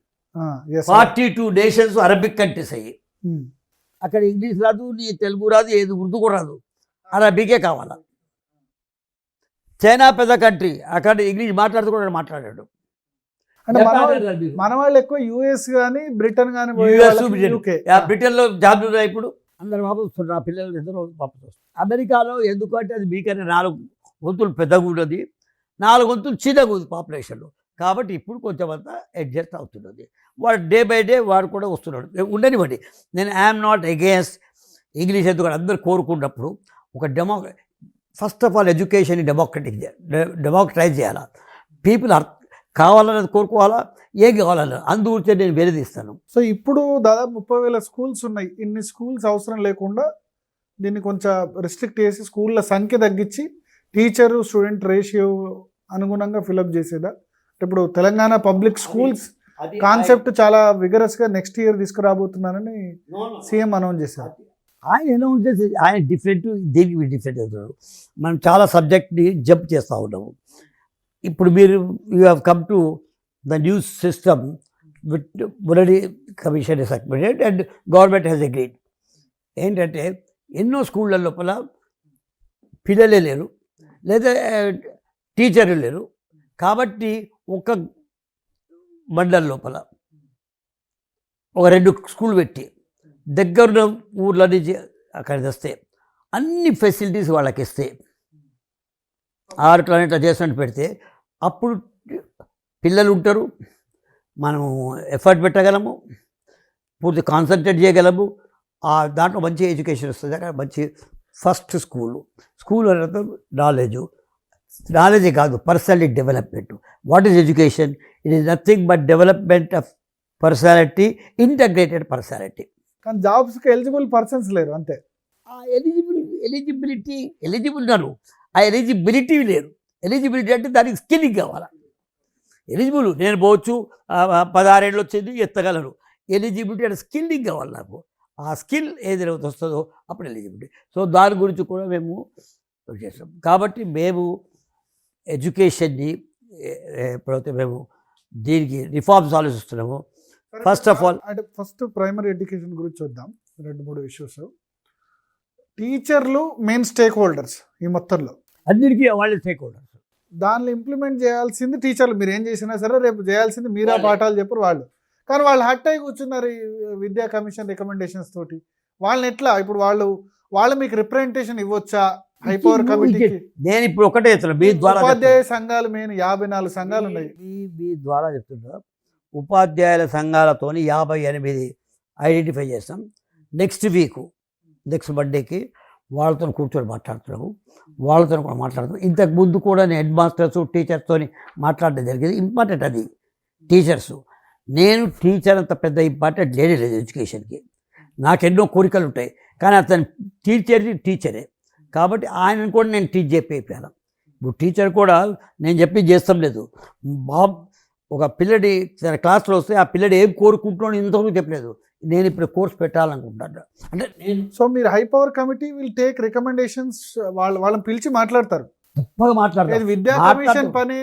42 నేషన్స్ అరబిక్ కంట్రీస్ అయ్యి. అక్కడ ఇంగ్లీష్ రాదు, నీ తెలుగు రాదు, ఏది ఉర్దూ కూడా రాదు, అరబికే కావాలా. చైనా పెద్ద కంట్రీ, అక్కడ ఇంగ్లీష్ మాట్లాడుతూ కూడా మాట్లాడాడు. మన వాళ్ళు ఎక్కువ యుఎస్ కానీ బ్రిటన్ కానీ, బ్రిటన్లో జాబ్లు ఉన్నాయి ఇప్పుడు, అందరు వాపసు వస్తున్నారు. నా పిల్లలు ఎందరో వాపసు వస్తారు. అమెరికాలో ఎందుకంటే అది మీకనే 4 వంతులు పెద్దగా ఉన్నది, 4 వంతులు చిన్నగా ఉంది పాపులేషన్లో. కాబట్టి ఇప్పుడు కొంచెం అంతా అడ్జస్ట్ అవుతున్నది. వాడు డే బై డే వాడు కూడా వస్తున్నాడు, ఉండనివ్వండి. నేను ఐఎమ్ నాట్ అగేన్స్ట్ ఇంగ్లీష్, ఎందుకంటే అందరూ కోరుకున్నప్పుడు ఒక first of all education democratise చేయాలా. పీపుల్ కావాలన్నది కోరుకోవాలా, ఏం కావాలన్నా అందుగురించి నేను వెలిదిస్తాను. సో ఇప్పుడు దాదాపు 30,000 స్కూల్స్ ఉన్నాయి. ఇన్ని స్కూల్స్ అవసరం లేకుండా దీన్ని కొంచెం రిస్ట్రిక్ట్ చేసి స్కూళ్ళ సంఖ్య తగ్గించి టీచరు స్టూడెంట్ రేషియో అనుగుణంగా ఫిలప్ చేసేదా? అంటే ఇప్పుడు తెలంగాణ పబ్లిక్ స్కూల్స్ కాన్సెప్ట్ చాలా విగరస్ గా నెక్స్ట్ ఇయర్ తీసుకురాబోతున్నారని సీఎం అనౌన్స్ చేశారు. ఆయన అనౌన్స్ చేసి ఆయన డిఫరెంట్, దీనికి డిఫరెంట్ అవుతాడు. మనం చాలా సబ్జెక్ట్ని జంప్ చేస్తూ ఉన్నాము. ఇప్పుడు మీరు you have come to the new system with Murali commission is admitted and government has agreed. ఏంటంటే ఎన్నో స్కూళ్ళ లోపల పిల్లలే లేరు, లేదా టీచర్లు లేరు. కాబట్టి ఒక మండలం లోపల ఒక 2 స్కూల్ పెట్టి దగ్గర ఊర్ల నుంచి అక్కడ తెస్తే అన్ని ఫెసిలిటీస్ వాళ్ళకి ఇస్తే 6 కిలోమీటర్లు చేసినట్టు పెడితే అప్పుడు పిల్లలు ఉంటారు, మనం ఎఫర్ట్ పెట్టగలము, పూర్తి కాన్సన్ట్రేట్ చేయగలము. దాంట్లో మంచి ఎడ్యుకేషన్ వస్తుంది. అక్కడ మంచి ఫస్ట్ స్కూల్ అనేది నాలెడ్జే కాదు, personality development. What is education? It is nothing but development of personality, integrated personality. కానీ జాబ్స్కి ఎలిజిబుల్ పర్సన్స్ లేరు అంతే. ఆ ఎలిజిబుల్ ఉన్నారు, ఆ ఎలిజిబిలిటీ లేరు. ఎలిజిబిలిటీ అంటే దానికి స్కిల్లింగ్ కావాలి. ఎలిజిబుల్ నేను పోవచ్చు, 16 ఏళ్ళు వచ్చింది ఎత్తగలను. ఎలిజిబిలిటీ అంటే స్కిల్లింగ్ కావాలి నాకు. ఆ స్కిల్ ఏదైతే వస్తుందో అప్పుడు ఎలిజిబిలిటీ. సో దాని గురించి కూడా మేము చేస్తాం. కాబట్టి మేము ఎడ్యుకేషన్ని ఎప్పుడైతే మేము దీనికి రిఫార్మ్స్ ఆలోచిస్తున్నాము. ఫస్ట్ ఆఫ్ ఆల్ అంటే ఫస్ట్ ప్రైమరీ ఎడ్యుకేషన్ గురించి చూద్దాం. 2-3 ఇష్యూస్. టీచర్లు మెయిన్ స్టేక్ హోల్డర్స్ ఈ మొత్తంలో, అన్నిటికీ వాళ్ళే స్టేక్ హోల్డర్స్. దానిలో ఇంప్లిమెంట్ చేయాల్సింది టీచర్లు. మీరు ఏం చేసినా సరే రేపు చేయాల్సింది మీరా పాఠాలు చెప్పరు వాళ్ళు. కానీ వాళ్ళు హట్ అయి కూర్చున్నారు ఈ విద్యా కమిషన్ రికమెండేషన్స్ తోటి. వాళ్ళని ఎట్లా ఇప్పుడు వాళ్ళు మీకు రిప్రజెంటేషన్ ఇవ్వచ్చా హైపవర్ కమిటీకి? నేను ఇప్పుడు ఒకటే చెప్తున్నా, మీ ద్వారా ఉపాధ్యాయ సంఘాలు మెయిన్ 54 సంఘాలు ఉన్నాయి. మీ ద్వారా చెప్తున్నా, ఉపాధ్యాయుల సంఘాలతోని 58 ఐడెంటిఫై చేస్తాం. నెక్స్ట్ మండేకి వాళ్ళతో కూర్చొని మాట్లాడుతున్నాము. వాళ్ళతో కూడా మాట్లాడుతున్నాం. ఇంతకు ముందు కూడా నేను హెడ్ మాస్టర్స్ టీచర్స్తో మాట్లాడడం జరిగింది. ఇంపార్టెంట్ అది టీచర్స్. నేను టీచర్ అంత పెద్ద ఇంపార్టెంట్ లేదు ఎడ్యుకేషన్కి. నాకు ఎన్నో కోరికలు ఉంటాయి, కానీ అతను టీచరే కాబట్టి ఆయనను కూడా నేను టీచ్ చెప్పేయాలి. ఇప్పుడు టీచర్ కూడా నేను చెప్పి చేస్తాం లేదు. ఒక పిల్లడి తన క్లాస్లో వస్తే ఆ పిల్లడు ఏం కోరుకుంటున్నాడు ఇంతవరకు చెప్పలేదు. నేను ఇప్పుడు కోర్స్ పెట్టాలనుకుంటాను. అంటే సో మీరు high power committee will take recommendations, వాళ్ళని పిలిచి మాట్లాడతారు. తప్పగా మాట్లాడతారు. విద్యా కమిషన్ పని.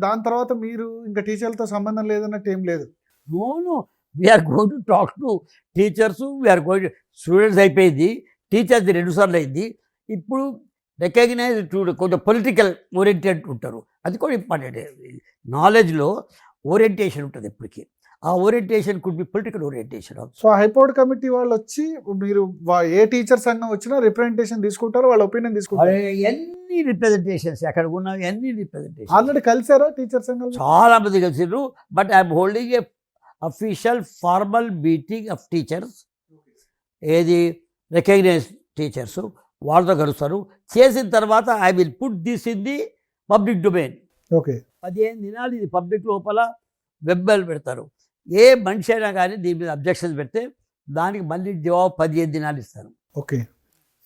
దాని తర్వాత మీరు ఇంకా టీచర్లతో సంబంధం లేదన్నట్టు ఏం లేదు. No we are going to talk to teachers. We are going students అయిపోయింది, టీచర్స్ది 2 సార్లు అయింది. ఇప్పుడు రికగ్నైజ్ కొంచెం పొలిటికల్ ఓరియంటెడ్ ఉంటారు. అది కూడా ఇంపార్టెంట్. నాలెడ్జ్లో ఓరియంటేషన్ ఉంటుంది ఎప్పటికీ. ఆ orientation could be political orientation. So high power committee వాళ్ళు వచ్చి మీరు ఏ టీచర్ సంఘం వచ్చినా రిప్రజెంటేషన్ తీసుకుంటారు, వాళ్ళ ఒపీనియన్ తీసుకుంటారు. ఎన్ని రిప్రజెంటేషన్స్ అక్కడ ఉన్నవి, అన్ని రిప్రజెంటేషన్. ఆల్రెడీ కలిసారా టీచర్ సంఘాలు? చాలా మంది కలిసారు. But I'm holding a official formal meeting of teachers, ఏది రికగ్నైజ్ టీచర్స్ వాళ్ళతో కలుస్తారు. చేసిన తర్వాత I will put this in the public domain. Okay, 15 దినాలు ఇది పబ్లిక్ లోపల వెబ్బెల్ పెడతారు. ఏ మనిషి అయినా కానీ దీని మీద అబ్జెక్షన్స్ పెడితే దానికి మళ్ళీ జవాబు 15 దినాలు ఇస్తారు. ఓకే.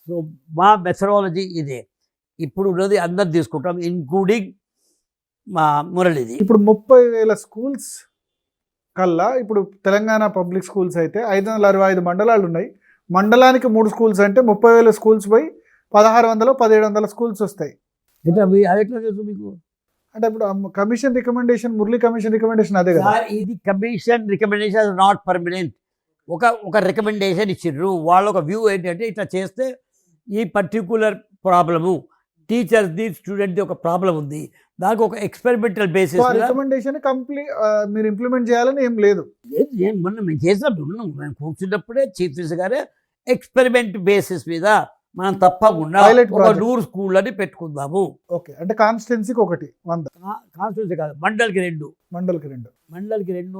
సో మా మెథడాలజీ ఇదే. ఇప్పుడు ఉన్నది అందరు తీసుకుంటాం, ఇన్క్లూడింగ్ మా మురళిది. ఇప్పుడు 30,000 స్కూల్స్ కల్లా ఇప్పుడు తెలంగాణ పబ్లిక్ స్కూల్స్ అయితే 565 మండలాలు ఉన్నాయి. మండలానికి 3 స్కూల్స్ అంటే 30,000 స్కూల్స్ పోయి 1600-1700 స్కూల్స్ వస్తాయి. మీకు అంటే ఇప్పుడు commission recommendation, Murali commission recommendation అదే కదా. ఇది కమిషన్ రికమెండేషన్ నాట్ పర్మనెంట్. ఒక రికమెండేషన్ ఇచ్చిండ్రు. వాళ్ళ ఒక వ్యూ ఏంటంటే ఇట్లా చేస్తే ఈ పర్టిక్యులర్ ప్రాబ్లము టీచర్స్ది స్టూడెంట్ది ఒక ప్రాబ్లం ఉంది, దానికి ఒక ఎక్స్పెరిమెంటల్ బేసిస్ రికమెండేషన్ కంప్లీట్ మీరు ఇంప్లిమెంట్ చేయాలని ఏం లేదు. మొన్న మేము చేసినప్పుడు మేము కూర్చున్నప్పుడే చీఫ్ మినిస్టర్ గారే ఎక్స్పెరిమెంట్ బేసిస్ మీద మనం తప్పకుండా 100 స్కూళ్ళని పెట్టుకుందాము. ఓకే, అంటే కాన్స్టిట్యున్సీకి 100, కాన్స్టిట్యున్సీ కాదు, మండలికి 2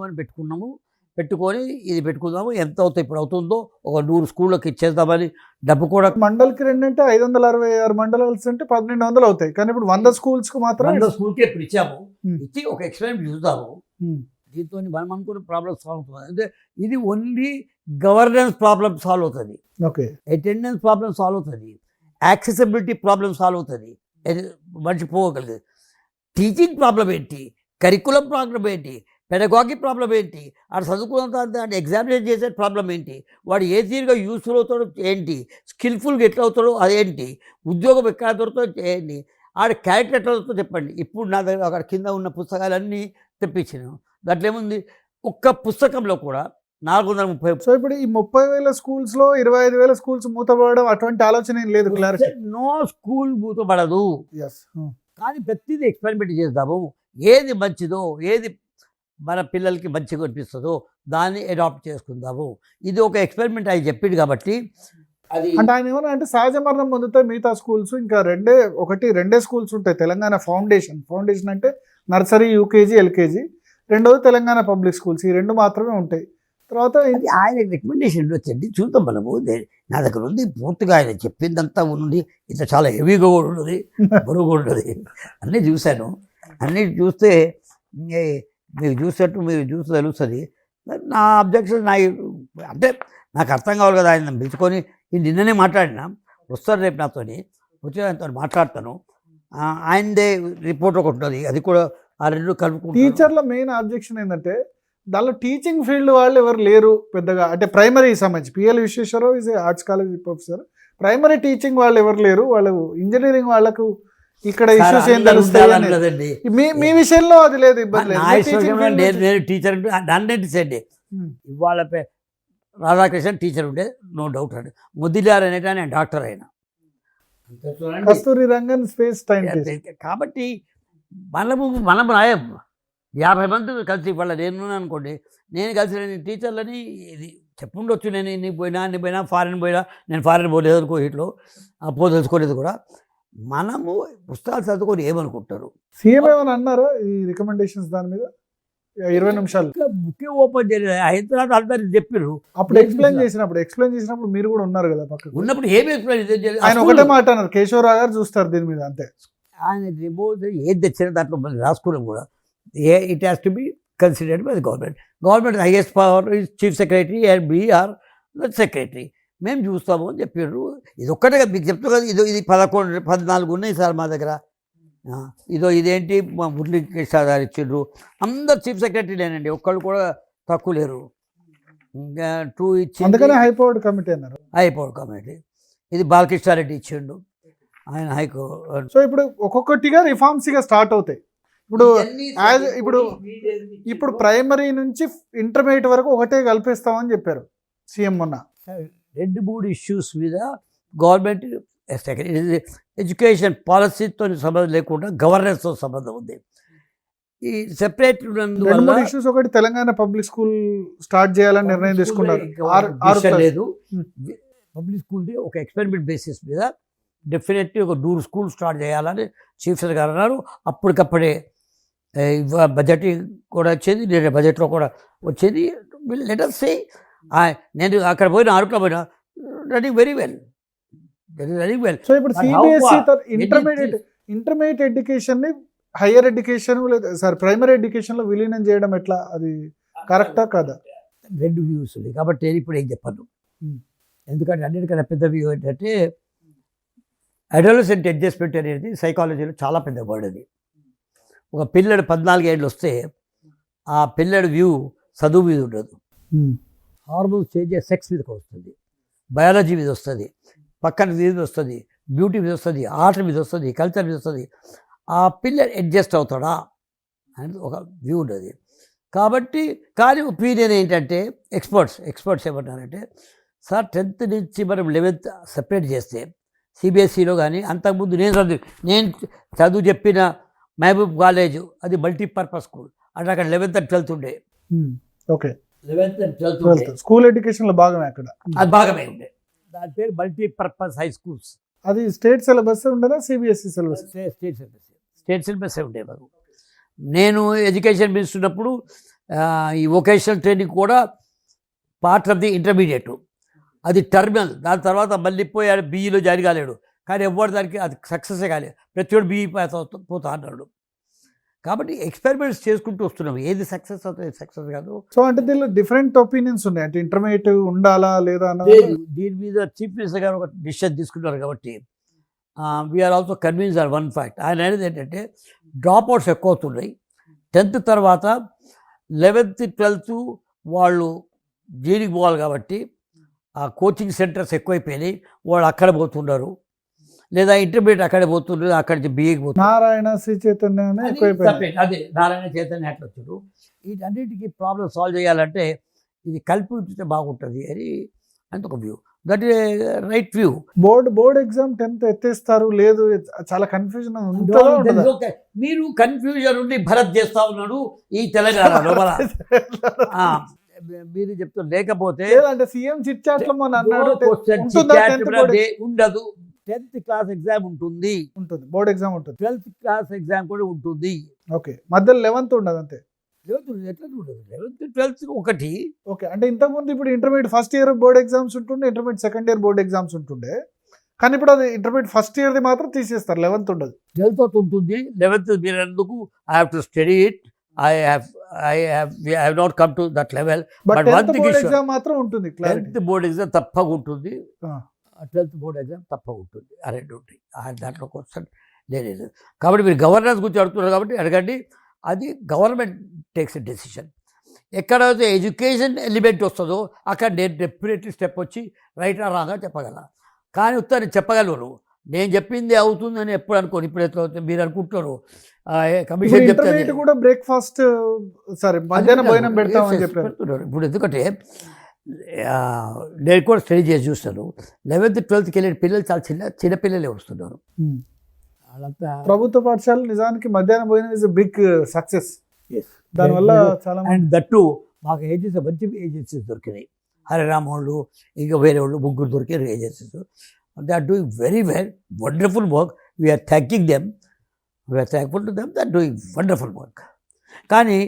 అని పెట్టుకున్నాము. పెట్టుకొని ఇది పెట్టుకుందాము, ఎంత అవుతుంది ఇప్పుడు అవుతుందో ఒక 100 స్కూళ్ళకి ఇచ్చేద్దామని. డబ్బు కూడా మండలికి 2 అంటే 566 మండలాలు అంటే 1200 అవుతాయి. కానీ ఇప్పుడు 100 స్కూల్స్ కు మాత్రం 100 స్కూల్కి ఇప్పుడు ఇచ్చాము. ఇచ్చి ఒక ఎక్స్పెరిమెంట్ చూద్దాము. దీంతో మనం అనుకున్న ప్రాబ్లమ్ సాల్వ్ అవుతుంది. అంటే ఇది ఓన్లీ గవర్నెన్స్ ప్రాబ్లమ్ సాల్వ్ అవుతుంది, ఓకే, అటెండెన్స్ ప్రాబ్లమ్ సాల్వ్ అవుతుంది, యాక్సెసిబిలిటీ ప్రాబ్లమ్ సాల్వ్ అవుతుంది, మనిషి పోగలిగేది. టీచింగ్ ప్రాబ్లం ఏంటి, కరికులం ప్రాబ్లం ఏంటి, పెడగాగి ప్రాబ్లం ఏంటి, ఆడు చదువుకున్నంత ఎగ్జామినేషన్ చేసే ప్రాబ్లం ఏంటి, వాడు ఏ తీరుగా యూస్ఫుల్ అవుతాడో ఏంటి, స్కిల్ఫుల్గా ఎట్లా అవుతాడో అదేంటి, ఉద్యోగం ఎక్కడ దొరుకుతుందో ఏంటి, ఆడ క్యారెక్టర్ ఎట్లా దొరుకుతుందో చెప్పండి. ఇప్పుడు నా దగ్గర అక్కడ కింద ఉన్న పుస్తకాలన్నీ తెప్పించాను. దాంట్లో ఏముంది, ఒక్క పుస్తకంలో కూడా 430. సో ఇప్పుడు ఈ 30,000 స్కూల్స్ లో 25,000 స్కూల్స్ మూతపడడం అటువంటి ఆలోచన ఏం లేదు. క్లారిటీ. నో స్కూల్ మూతపడదు, కానీ ప్రతిదీ ఎక్స్పెరిమెంట్ చేద్దాము. ఏది మంచిదో, ఏది మన పిల్లలకి మంచిగా అనిపిస్తుందో దాన్ని అడాప్ట్ చేసుకుందాము. ఇది ఒక ఎక్స్పెరిమెంట్ ఆయన చెప్పింది కాబట్టి అది అంటే ఆయన ఏమన్నా అంటే సహజ మరణం పొందుతాయి మిగతా స్కూల్స్, ఇంకా రెండే స్కూల్స్ ఉంటాయి. తెలంగాణ ఫౌండేషన్ అంటే నర్సరీ, యూకేజీ, ఎల్కేజీ. రెండోది తెలంగాణ పబ్లిక్ స్కూల్స్. ఈ రెండు మాత్రమే ఉంటాయి. తర్వాత అది ఆయన రికమెండేషన్ వచ్చండి, చూద్దాం మనము. నా దగ్గర ఉంది పూర్తిగా, ఆయన చెప్పిందంతా ఉంది. ఇంత చాలా హెవీగా కూడా ఉన్నది, బరువు కూడా ఉన్నది. అన్నీ చూశాను. అన్నీ చూస్తే మీరు చూస్తే తెలుస్తుంది. నా అబ్జెక్షన్ అంటే నాకు అర్థం కావాలి కదా. ఆయన పిలుచుకొని నిన్ననే మాట్లాడినా, వస్తారు రేపు నాతోని, వచ్చి ఆయనతో మాట్లాడతాను. ఆయనదే రిపోర్ట్ ఒకటి ఉంటుంది, అది కూడా ఆ రెండు కలుపుకుంటాను. టీచర్ల మెయిన్ అబ్జెక్షన్ ఏంటంటే దానిలో టీచింగ్ ఫీల్డ్ వాళ్ళు ఎవరు లేరు పెద్దగా. అంటే ప్రైమరీ సంబంధించి P L Visweswararao is arts college professor. Primary teaching వాళ్ళు ఎవరు లేరు. వాళ్ళు ఇంజనీరింగ్ వాళ్ళకు ఇక్కడ ఇష్యూస్ ఏం తెలుస్తాయి. మీ విషయంలో అది లేదు, ఇబ్బంది లేదు. నేను టీచర్ అంటే డిసైడ్ ఇవాళ రాధాకృష్ణ టీచర్ ఉండే, నో డౌట్ అండి. ముదిలార్ అనేట నేను డాక్టర్ అయినా, కస్తూరి రంగన్ స్పేస్ టైం. కాబట్టి మనం రాయం 50 మంది కలిసి. ఇవాళ నేను అనుకోండి, నేను కలిసి టీచర్లని ఇది చెప్పుండొచ్చు. నేను ఇన్ని పోయినా ఫారెన్ పోయినా, నేను ఫారెన్ పోలేదు అనుకో, ఇట్లో తెలుసుకోలేదు కూడా. మనము పుస్తకాలు చదువుకొని ఏమనుకుంటారు. సీఎం ఏమని అన్నారా ఈ రికమెండేషన్స్ దాని మీద? 20 నిమిషాలు బుక్ ఓపెన్ చేయలేదు. హైదరాబాద్ అందరికి చెప్పారు. అప్పుడు ఎక్స్ప్లెయిన్ చేసినప్పుడు మీరు కూడా ఉన్నారు కదా పక్కన. ఉన్నప్పుడు ఏమి ఎక్స్ప్లెయిన్ ఆయన ఒకటే మాట అన్నారు, కేశవరావు గారు చూస్తారు దీని మీద అంతే. ఆయన రిమోట్ ఏది తెచ్చినా దాంట్లో రాసుకోవడం కూడా it has to be considered by the government highest power is chief secretary and B R the secretary. మేము చూస్తాము అని చెప్పారు. ఇది ఒక్కటే కదా మీకు చెప్తా కదా. ఇది 14 ఉన్నాయి సార్ మా దగ్గర. ఇదేంటి మా మురళీ కృష్ణ గారు ఇచ్చిండ్రు. అందరు చీఫ్ సెక్రటరీలేనండి, ఒక్కళ్ళు కూడా తక్కువ లేరు. ఇంకా 2 ఇచ్చి అందుకనే హైపవర్డ్ కమిటీ అన్నారు. హైపవర్డ్ కమిటీ ఇది బాలకృష్ణారెడ్డి ఇచ్చిండు, ఆయన హైకోర్టు. సో ఇప్పుడు ఒక్కొక్కటిగా రిఫార్మ్స్ గా స్టార్ట్ అవుతాయి. ఇప్పుడు ప్రైమరీ నుంచి ఇంటర్మీడియట్ వరకు ఒకటే కల్పిస్తామని చెప్పారు సీఎం మొన్న. 2-3 ఇష్యూస్ మీద గవర్నమెంట్ ఎడ్యుకేషన్ పాలసీతో సంబంధం లేకుండా గవర్నెన్స్తో సంబంధం ఉంది. ఈ సెపరేట్ ఇష్యూస్, ఒకటి తెలంగాణ పబ్లిక్ స్కూల్ స్టార్ట్ చేయాలని నిర్ణయం తీసుకున్నారు. లేదు, పబ్లిక్ స్కూల్ది ఒక ఎక్స్పెరిమెంట్ బేసిస్ మీద డెఫినెట్లీ ఒక 2 స్కూల్ స్టార్ట్ చేయాలని చీఫ్ సెక్రటరీ గారు అన్నారు. అప్పటికప్పుడే బడ్జెట్ కూడా వచ్చేది, లేదా బడ్జెట్లో కూడా వచ్చేది. లెట్ us say నేను అక్కడ పోయినా, అరకులో పోయినా, రన్నింగ్ వెరీ వెల్. సో ఇప్పుడు సిబిఎస్ఈ ఇంటర్మీడియట్ ఎడ్యుకేషన్ ని హైయర్ ఎడ్యుకేషన్ ప్రైమరీ ఎడ్యుకేషన్ లో విలీనం చేయడం ఎట్లా, అది కరెక్టా కాదా? 2 వ్యూస్ ఉంది కాబట్టి నేను ఇప్పుడు ఏం చెప్పాను. ఎందుకంటే అన్నిటికన్నా పెద్ద వ్యూ ఏంటంటే అడాలసెంట్ అడ్జస్ట్మెంట్ అనేది సైకాలజీలో చాలా పెద్ద వర్డ్. అది ఒక పిల్లడు 14 ఏళ్ళు వస్తే ఆ పిల్లడి వ్యూ చదువు మీద ఉండదు. హార్మోన్స్ చేంజ్ సెక్స్ మీద కూడా వస్తుంది, బయాలజీ మీద వస్తుంది, పక్కన మీద వస్తుంది, బ్యూటీ మీద వస్తుంది, ఆర్ట్ మీద వస్తుంది, కల్చర్ మీద వస్తుంది. ఆ పిల్లడు అడ్జస్ట్ అవుతాడా అనేది ఒక వ్యూ ఉండదు. కాబట్టి కానీ ఒపీనియన్ ఏంటంటే ఎక్స్పర్ట్స్ ఏమంటారంటే, సార్ 10th నుంచి మనం 11th సెపరేట్ చేస్తే సిబిఎస్ఈలో కానీ, అంతకుముందు నేను చదువు చెప్పిన మహబూబ్ కాలేజ్ అది మల్టీపర్పస్ స్కూల్ అంటే అక్కడ 11th and 12th ఉండే. Okay, 11th and 12th school ఎడ్యుకేషన్లో భాగమే అక్కడ, అది భాగమే ఉండే. దాని పేరు మల్టీపర్పస్ హై స్కూల్స్. అది స్టేట్ సిలబస్ ఉండేనా సిబిఎస్ఈ సిలబస్? స్టేట్ సిలబస్ ఉండే. మాకు నేను ఎడ్యుకేషన్ మినిస్టర్ ఉన్నప్పుడు ఈ వొకేషనల్ ట్రైనింగ్ కూడా పార్ట్ ఆఫ్ ది ఇంటర్మీడియట్, అది టర్మినల్. దాని తర్వాత మళ్ళీ పోయి బీఈలో జాయిన్ కాలేడు, కానీ ఎవరి దానికి అది సక్సెస్ కాలేదు. ప్రతి ఒక్కడు బీఈ పాస్ పోతా అన్నాడు. కాబట్టి ఎక్స్పెరిమెంట్స్ చేసుకుంటూ వస్తున్నాం, ఏది సక్సెస్ అవుతుంది సక్సెస్ కాదు. సో అంటే దీనిలో డిఫరెంట్ ఒపీనియన్స్ ఉన్నాయి, అంటే ఇంటర్మీడియట్ ఉండాలా లేదా అన్నది. దీని మీద చీఫ్ మినిస్టర్ గారు ఒక డిసిషన్ తీసుకున్నారు కాబట్టి we are also convince are one fact. ఆయన అనేది ఏంటంటే డ్రాప్ అవుట్స్ ఎక్కువ అవుతున్నాయి. 10th తర్వాత 11th 12th వాళ్ళు జీడికి పోవాలి కాబట్టి ఆ కోచింగ్ సెంటర్స్ ఎక్కువైపోయినాయి, వాళ్ళు అక్కడ పోతున్నారు, లేదా ఇంటర్మీడియట్ అక్కడే పోతున్నారు, అక్కడి నుంచి బీఏకి పోతున్నారు. నారాయణ శ్రీ చైతన్య అదే నారాయణ చైతన్య అట్లా వచ్చారు. వీటన్నిటికీ ప్రాబ్లం సాల్వ్ చేయాలంటే ఇది కలిపి ఉంచితే బాగుంటుంది అని అంత ఒక view. That is right view. Board exam 10th ఎత్తేస్తారు లేదు, చాలా కన్ఫ్యూజన్ మీరు కన్ఫ్యూజన్ ఉండి భరత్ చేస్తా ఉన్నాడు ఈ తెలంగాణలో. మీరు చెప్తారు లేకపోతే సీఎం చిట్ చాట్ లో అన్నాడు ఉండదు. 10th క్లాస్ ఎగ్జామ్ ఉంటుంది, బోర్డ్ ఎగ్జామ్ ఉంటుంది, 12th క్లాస్ ఎగ్జామ్ కూడా ఉంటుంది. ఓకే, మధ్యలో 11th ఉండదు అంతే. 11th 12th ఒకటి. ఓకే, అంటే ఇంతకుముందు ఇప్పుడు intermediate first year board exams ఉంటుండే, intermediate second year board exams ఉంటుండే, కానీ ఇప్పుడు అది ఇంటర్మీడియట్ ఫస్ట్ ఇయర్ది మాత్రం తీసేస్తారు, 11th ఉండదు. 12th ఉంటుంది, 11th మీరు ఎందుకు I have to study it. I have not come to that level. But 10th board exam మాత్రం ఉంటుంది. 10th board exam తప్పగా ఉంటుంది, 12th board exam తప్పగా ఉంటుంది. ఆ రెండు ఉంటాయి, దాంట్లో క్వశ్చన్ లేదు. కాబట్టి మీరు గవర్నెన్స్ గురించి అడుగుతున్నారు కాబట్టి అడగండి. అది గవర్నమెంట్ టేక్స్ ఎ డెసిషన్. ఎక్కడైతే ఎడ్యుకేషన్ ఎలిమెంట్ వస్తుందో అక్కడ నేను డెఫినెట్లీ స్టెప్ వచ్చి రైట్ ఆ రాంగా చెప్పగలను. కానీ ఉత్తరం చెప్పగలను, నేను చెప్పింది అవుతుందని ఎప్పుడు అనుకోని. ఇప్పుడు ఎట్లా అవుతుంది మీరు అనుకుంటున్నారు, కమిషన్ చెప్తారు కూడా బ్రేక్ఫాస్ట్ సారీ మధ్యాహ్నం భోజనం పెడతామని చెప్పారు. ఇప్పుడు ఎందుకంటే నేను కూడా స్టడీ చేసి చూస్తాను, 11th 12th వెళ్ళిన పిల్లలు చాలా చిన్న పిల్లలే వస్తున్నారు. ప్రభుత్వ పాఠశాల నిజానికి మధ్యాహ్నం భోజనం ఇస్ బిగ్ సక్సెస్. దానివల్ల చాలా అండ్ దట్టు మాకు ఏజెన్సీ మంచి ఏజెన్సీస్ దొరికినాయి. హరిరామోళ్ళు ఇంకా వేరే వాళ్ళు ముగ్గురు దొరికారు agencies. They are doing very well, wonderful work. We are thanking them, we are thankful to them, they are doing wonderful work. కానీ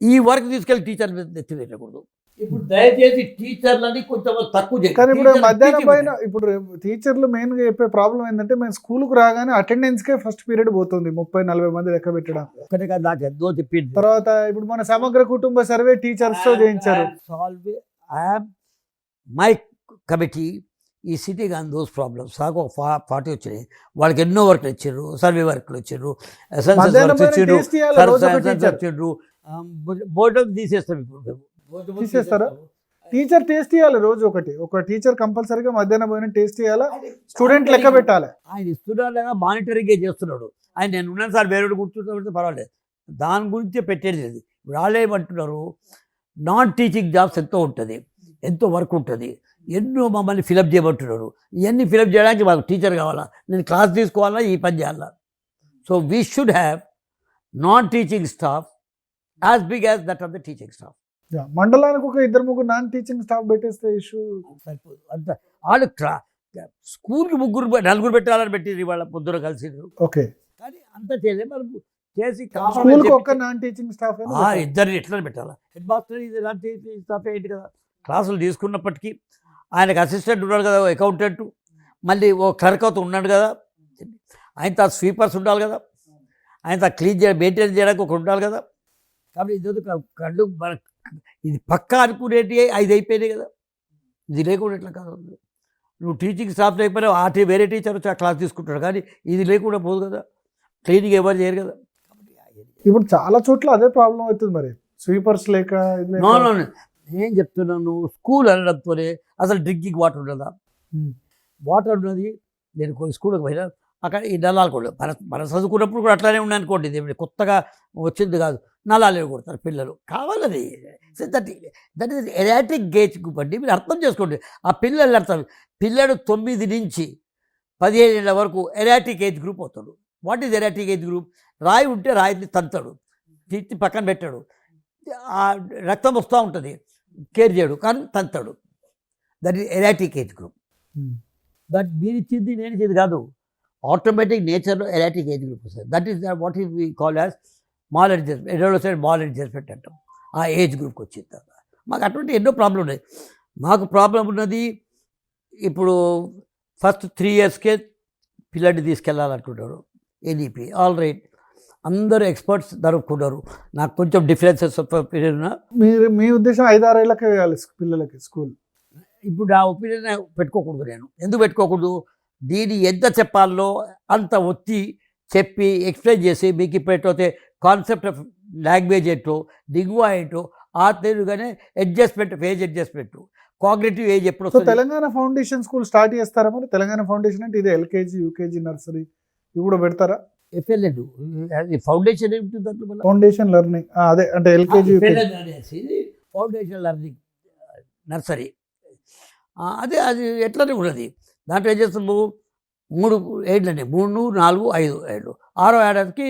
ఈ వర్క్ తీసుకెళ్ళి టీచర్ మీద ఎత్తివేయకూడదు. ఇప్పుడు దయచేసి టీచర్లని కొంచెం తక్కువ చేయాలి. కానీ ఇప్పుడు మధ్యాహ్నం పైన ఇప్పుడు టీచర్లు మెయిన్గా చెప్పే ప్రాబ్లం ఏంటంటే మేము స్కూల్కి రాగానే అటెండెన్స్కే ఫస్ట్ పీరియడ్ పోతుంది, 30-40 మంది లెక్క పెట్టడం. ఒకటే కాదు, నాకు ఎంతో చెప్పింది. తర్వాత ఇప్పుడు మన సమగ్ర కుటుంబ సర్వే టీచర్స్తో చేయించారు. మై కమిటీ ఈ సిటీగా ఆన్ దోస్ ప్రాబ్లమ్స్. నాకు ఒక 40 వచ్చినాయి, వాళ్ళకి ఎన్నో వర్క్లు ఇచ్చారు, సర్వే వర్క్లు ఇచ్చారు, ఇచ్చారు. బోర్డు తీసేస్తాం. ఇప్పుడు తీసేస్తారా? టీచర్ టేస్ట్ చేయాలి రోజు ఒకటి, ఒక టీచర్ కంపల్సరీగా మధ్యాహ్నం పోయిన టేస్ట్ చేయాలి, స్టూడెంట్ లెక్క పెట్టాలి. ఆయన ఇస్తున్నాడు లేదా మానిటరింగే చేస్తున్నాడు. ఆయన నేను ఉన్నాను సార్ వేరే కూర్చుంటే పర్వాలేదు, దాని గురించే పెట్టేది లేదు. వాళ్ళు ఏమంటున్నారు, నాన్ టీచింగ్ జాబ్స్ ఎంతో ఉంటుంది, ఎంతో వర్క్ ఉంటుంది, ఎన్నో మమ్మల్ని ఫిలప్ చేయమంటున్నారు. ఇవన్నీ ఫిలప్ చేయడానికి మాకు టీచర్ కావాలా, నేను క్లాస్ తీసుకోవాలా, ఈ పని చేయాలా. So we should have non teaching staff as big as that of the teaching staff. మండలానికి ఒక 2-3 నాన్ టీచింగ్ స్టాఫ్ పెట్టేస్తే ఇష్యూ సరిపోదు. అంత వాళ్ళు స్కూల్కి 4 పెట్టాలని పెట్టింది వాళ్ళ పొద్దున కలిసిండ్రు. ఓకే, కానీ అంత చేయలేదు. మనం చేసి ఒక నాన్ టీచింగ్ స్టాఫ్ ఇద్దరిని ఎట్లా పెట్టాలా. హెడ్ మాస్టర్ ఇది నాన్ టీచింగ్ స్టాఫ్ ఏంటి కదా, క్లాసులు తీసుకున్నప్పటికీ ఆయనకు అసిస్టెంట్ ఉన్నాడు కదా, అకౌంటెంట్, మళ్ళీ ఓ క్లర్క్ అవుతూ ఉన్నాడు కదా, ఆయనతో స్వీపర్స్ ఉండాలి కదా, ఆయనతో క్లీన్ మెయింటైన్ చేయడానికి ఒక ఉండాలి కదా. కాబట్టి ఇది కళ్ళు మన ఇది పక్కా అనుకునేటి 5 అయిపోయినాయి కదా, ఇది లేకుండా ఎట్లా కాదు. నువ్వు టీచింగ్ స్టాఫ్ అయిపోయినా వేరే టీచర్ వచ్చి ఆ క్లాస్ తీసుకుంటాడు, కానీ ఇది లేకుండా పోదు కదా, క్లీనింగ్ ఎవరు చేయరు కదా. ఇప్పుడు చాలా చోట్ల అదే ప్రాబ్లం అవుతుంది, మరి స్వీపర్స్ లేక. నేను చెప్తున్నాను, స్కూల్ అనడంతోనే అసలు డ్రింకింగ్ వాటర్ ఉండదా, వాటర్ ఉన్నది. నేను కొన్ని స్కూల్కి పోయినా అక్కడ ఈ నల్లాలు కూడా మన చదువుకున్నప్పుడు కూడా అట్లానే ఉన్నాయి అనుకోండి, ఇది కొత్తగా వచ్చింది కాదు. నల్లాలు కొడతారు పిల్లలు, కావాలని. That is erratic gauge group అండి, మీరు అర్థం చేసుకోండి. ఆ పిల్లలు అర్థం, పిల్లడు 9 నుంచి 17 ఏళ్ళ వరకు ఎరాటిక్ ఏజ్ గ్రూప్ అవుతాడు. What is erratic age group? రాయి ఉంటే రాయిని తంతాడు, తీర్చి పక్కన పెట్టాడు, ఆ రక్తం వస్తూ ఉంటుంది, కేర్ చేయడు, కానీ తంతాడు. That is erratic age group. That మీరు ఇచ్చింది నేను ఇచ్చింది కాదు, ఆటోమేటిక్ నేచర్లో ఎరాటిక్ ఏజ్ గ్రూప్ వస్తుంది. That is what is we call as maladjustment, ఎడోసైడ్ మాల్ అడ్జస్ట్మెంట్ అంటాం. ఆ ఏజ్ గ్రూప్కి వచ్చిన తర్వాత మాకు అటువంటి ఎన్నో ప్రాబ్లం ఉన్నాయి. మాకు ప్రాబ్లం ఉన్నది ఇప్పుడు ఫస్ట్ 3 ఇయర్స్కే పిల్లల్ని తీసుకెళ్ళాలంటున్నారు ఎన్ఈపీ. ఆల్ రైట్, అందరూ ఎక్స్పర్ట్స్ దొరుకుతున్నారు. నాకు కొంచెం డిఫరెన్సెస్ మీరు మీ ఉద్దేశం 5-6 ఏళ్ళకే వేయాలి పిల్లలకి స్కూల్. ఇప్పుడు ఆ ఒపీనియన్ పెట్టుకోకూడదు. నేను ఎందుకు పెట్టుకోకూడదు? దీన్ని ఎంత చెప్పాలో అంత ఒత్తి చెప్పి ఎక్స్ప్లెయిన్ చేసి మీకు ఇప్పుడైతే కాన్సెప్ట్ ఆఫ్ లాంగ్వేజ్ ఏంటో దిగువ ఏంటో ఆ తెలుగుగానే adjustment age adjustment cognitive age ఎప్పుడు సో వస్తుంది. తెలంగాణ ఫౌండేషన్ స్కూల్ స్టార్ట్ చేస్తారా మరి? తెలంగాణ ఫౌండేషన్ అంటే ఇది ఎల్కేజీ యూకేజీ నర్సరీ ఇవి కూడా పెడతారా? FLN ఫౌండేషన్ ఏమిటి దాంట్లో మళ్ళీ? ఫౌండేషన్ లెర్నింగ్ అదే అంటే ఎల్కేజీ యూకేజీ. FLN అనేసి ఫౌండేషన్ లెర్నింగ్ నర్సరీ అదే అది ఎట్లనే ఉన్నది. దాంట్లో ఏం చేస్తాము 3 ఏళ్ళండి 3, 4, 5 ఏళ్ళు 6వ ఏడాదికి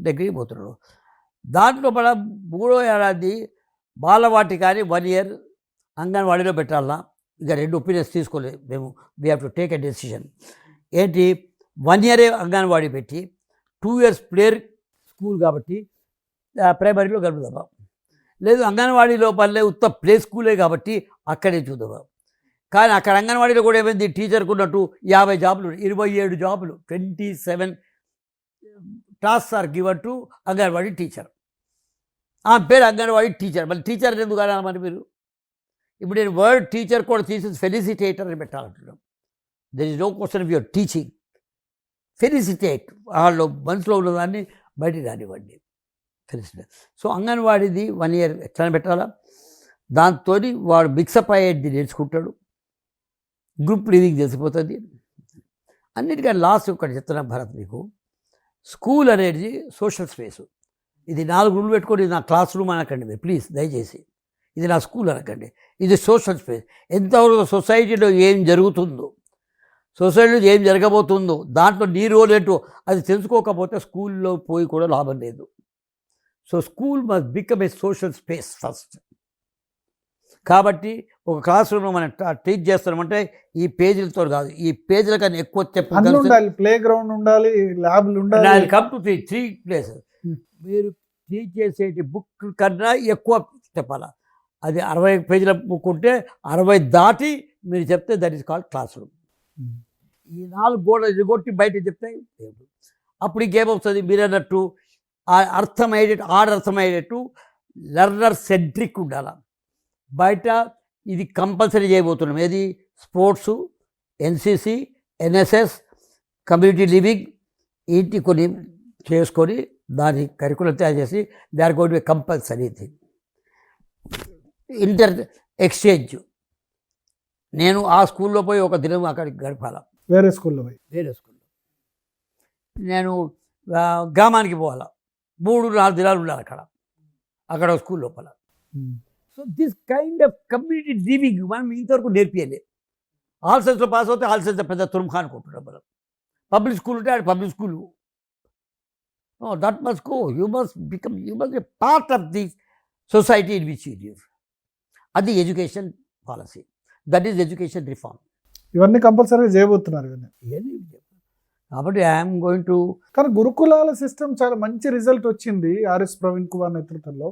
దగ్గరికి పోతున్నాడు. దాంట్లో మన 3వ ఏడాది బాలవాటి కానీ 1 ఇయర్ అంగన్వాడీలో పెట్టాలా. ఇక 2 ఒపీనియన్స్ తీసుకోలేదు మేము. We have to take a decision. ఏంటి 1 ఇయరే అంగన్వాడీ పెట్టి 2 ఇయర్స్ ప్లేయర్ స్కూల్ కాబట్టి ప్రైమరీలో గడుపుదామా, లేదు అంగన్వాడీ లోపలే ఉత్త ప్లే స్కూలే కాబట్టి అక్కడే చూద్దామా. కానీ అక్కడ అంగన్వాడీలో కూడా ఏమైంది, టీచర్కు ఉన్నట్టు 50 జాబులు 27 జాబులు 27 tasks are given to anganwadi teacher. ఆ పేరు అంగన్వాడీ టీచర్. మళ్ళీ టీచర్ ఎందుకు అనాలి మరి మీరు? ఇప్పుడు నేను వర్డ్ టీచర్ కూడా తీసేసి ఫెలిసిటేటర్ అని పెట్టాలంటున్నాం. There is no question of your teaching. Facilitate వాళ్ళు మనసులో ఉన్నదాన్ని బయటికి రానివ్వండి. ఫెలిసిటేట్. సో అంగన్వాడీది 1 ఇయర్ ఎట్లా పెట్టాలా, దాంతో వాడు మిక్సప్ అయ్యేది నేర్చుకుంటాడు, గ్రూప్ లీవింగ్ తెలిసిపోతుంది. అన్నిటికీ లాస్ట్ ఒకటి చెప్తున్నా భరత్ మీకు, స్కూల్ అనేది సోషల్ స్పేసు. ఇది 4 రూమ్లు పెట్టుకొని ఇది నా క్లాస్ రూమ్ అనకండి మీరు ప్లీజ్, దయచేసి. ఇది నా స్కూల్ అనకండి, ఇది సోషల్ స్పేస్. ఎంతవరకు సొసైటీలో ఏం జరుగుతుందో, సొసైటీలో ఏం జరగబోతుందో దాంట్లో నీ రోల్ ఏంటో అది తెలుసుకోకపోతే స్కూల్లో పోయి కూడా లాభం లేదు. So school must become a social space first. కాబట్టి ఒక క్లాస్ రూమ్లో మనం టీచ్ చేస్తున్నామంటే ఈ పేజీలతో కాదు, ఈ పేజీల కన్నా ఎక్కువ ఉండాలి, ప్లే గ్రౌండ్ ఉండాలి, ల్యాబ్లు ఉండాలి. Come to 3 places. మీరు టీచ్ చేసేటి బుక్ కన్నా ఎక్కువ చెప్పాలా. అది 60 పేజీల బుక్ ఉంటే 60 దాటి మీరు చెప్తే that is called class room. ఈ 4 గోడలు ఎదుగొట్టి బయట చెప్తే అప్పుడు ఇంకేమవుతుంది, మీరు అన్నట్టు అర్థమయ్యేటట్టు లెర్నర్ సెంట్రిక్ ఉండాలి. బయట ఇది కంపల్సరీ చేయబోతున్నాం. ఏది sports, NCC, NSS, community living ఇంటి కొన్ని చేసుకొని దాని కరికులం తయారు చేసి they are going to be compulsory thing. Inter exchange. నేను ఆ స్కూల్లో పోయి ఒక దినం అక్కడికి గడపాల, వేరే స్కూల్లో నేను గ్రామానికి పోవాలా, 3-4 దినాలు ఉండాలి అక్కడ స్కూల్ లోపల. So this kind of community living మనం ఇంతవరకు నేర్పియలే. ఆల్ సైన్స్లో పాస్ అవుతే ఆల్ సైన్స్ పెద్ద తురుముఖా అనుకుంటున్నాం మనం. పబ్లిక్ స్కూల్ ఉంటే అది public school. That must go. You must a part of the society in which you live. అది education policy. That is education reform. ఇవన్నీ కంపల్సరీగా చేయబోతున్నారు ఇవన్నీ. కాబట్టి ఐఎమ్ గోయింగ్ టు. కానీ గురుకులాల సిస్టమ్ చాలా మంచి రిజల్ట్ వచ్చింది ఆర్ఎస్ ప్రవీణ్ కుమార్ నేతృత్వంలో.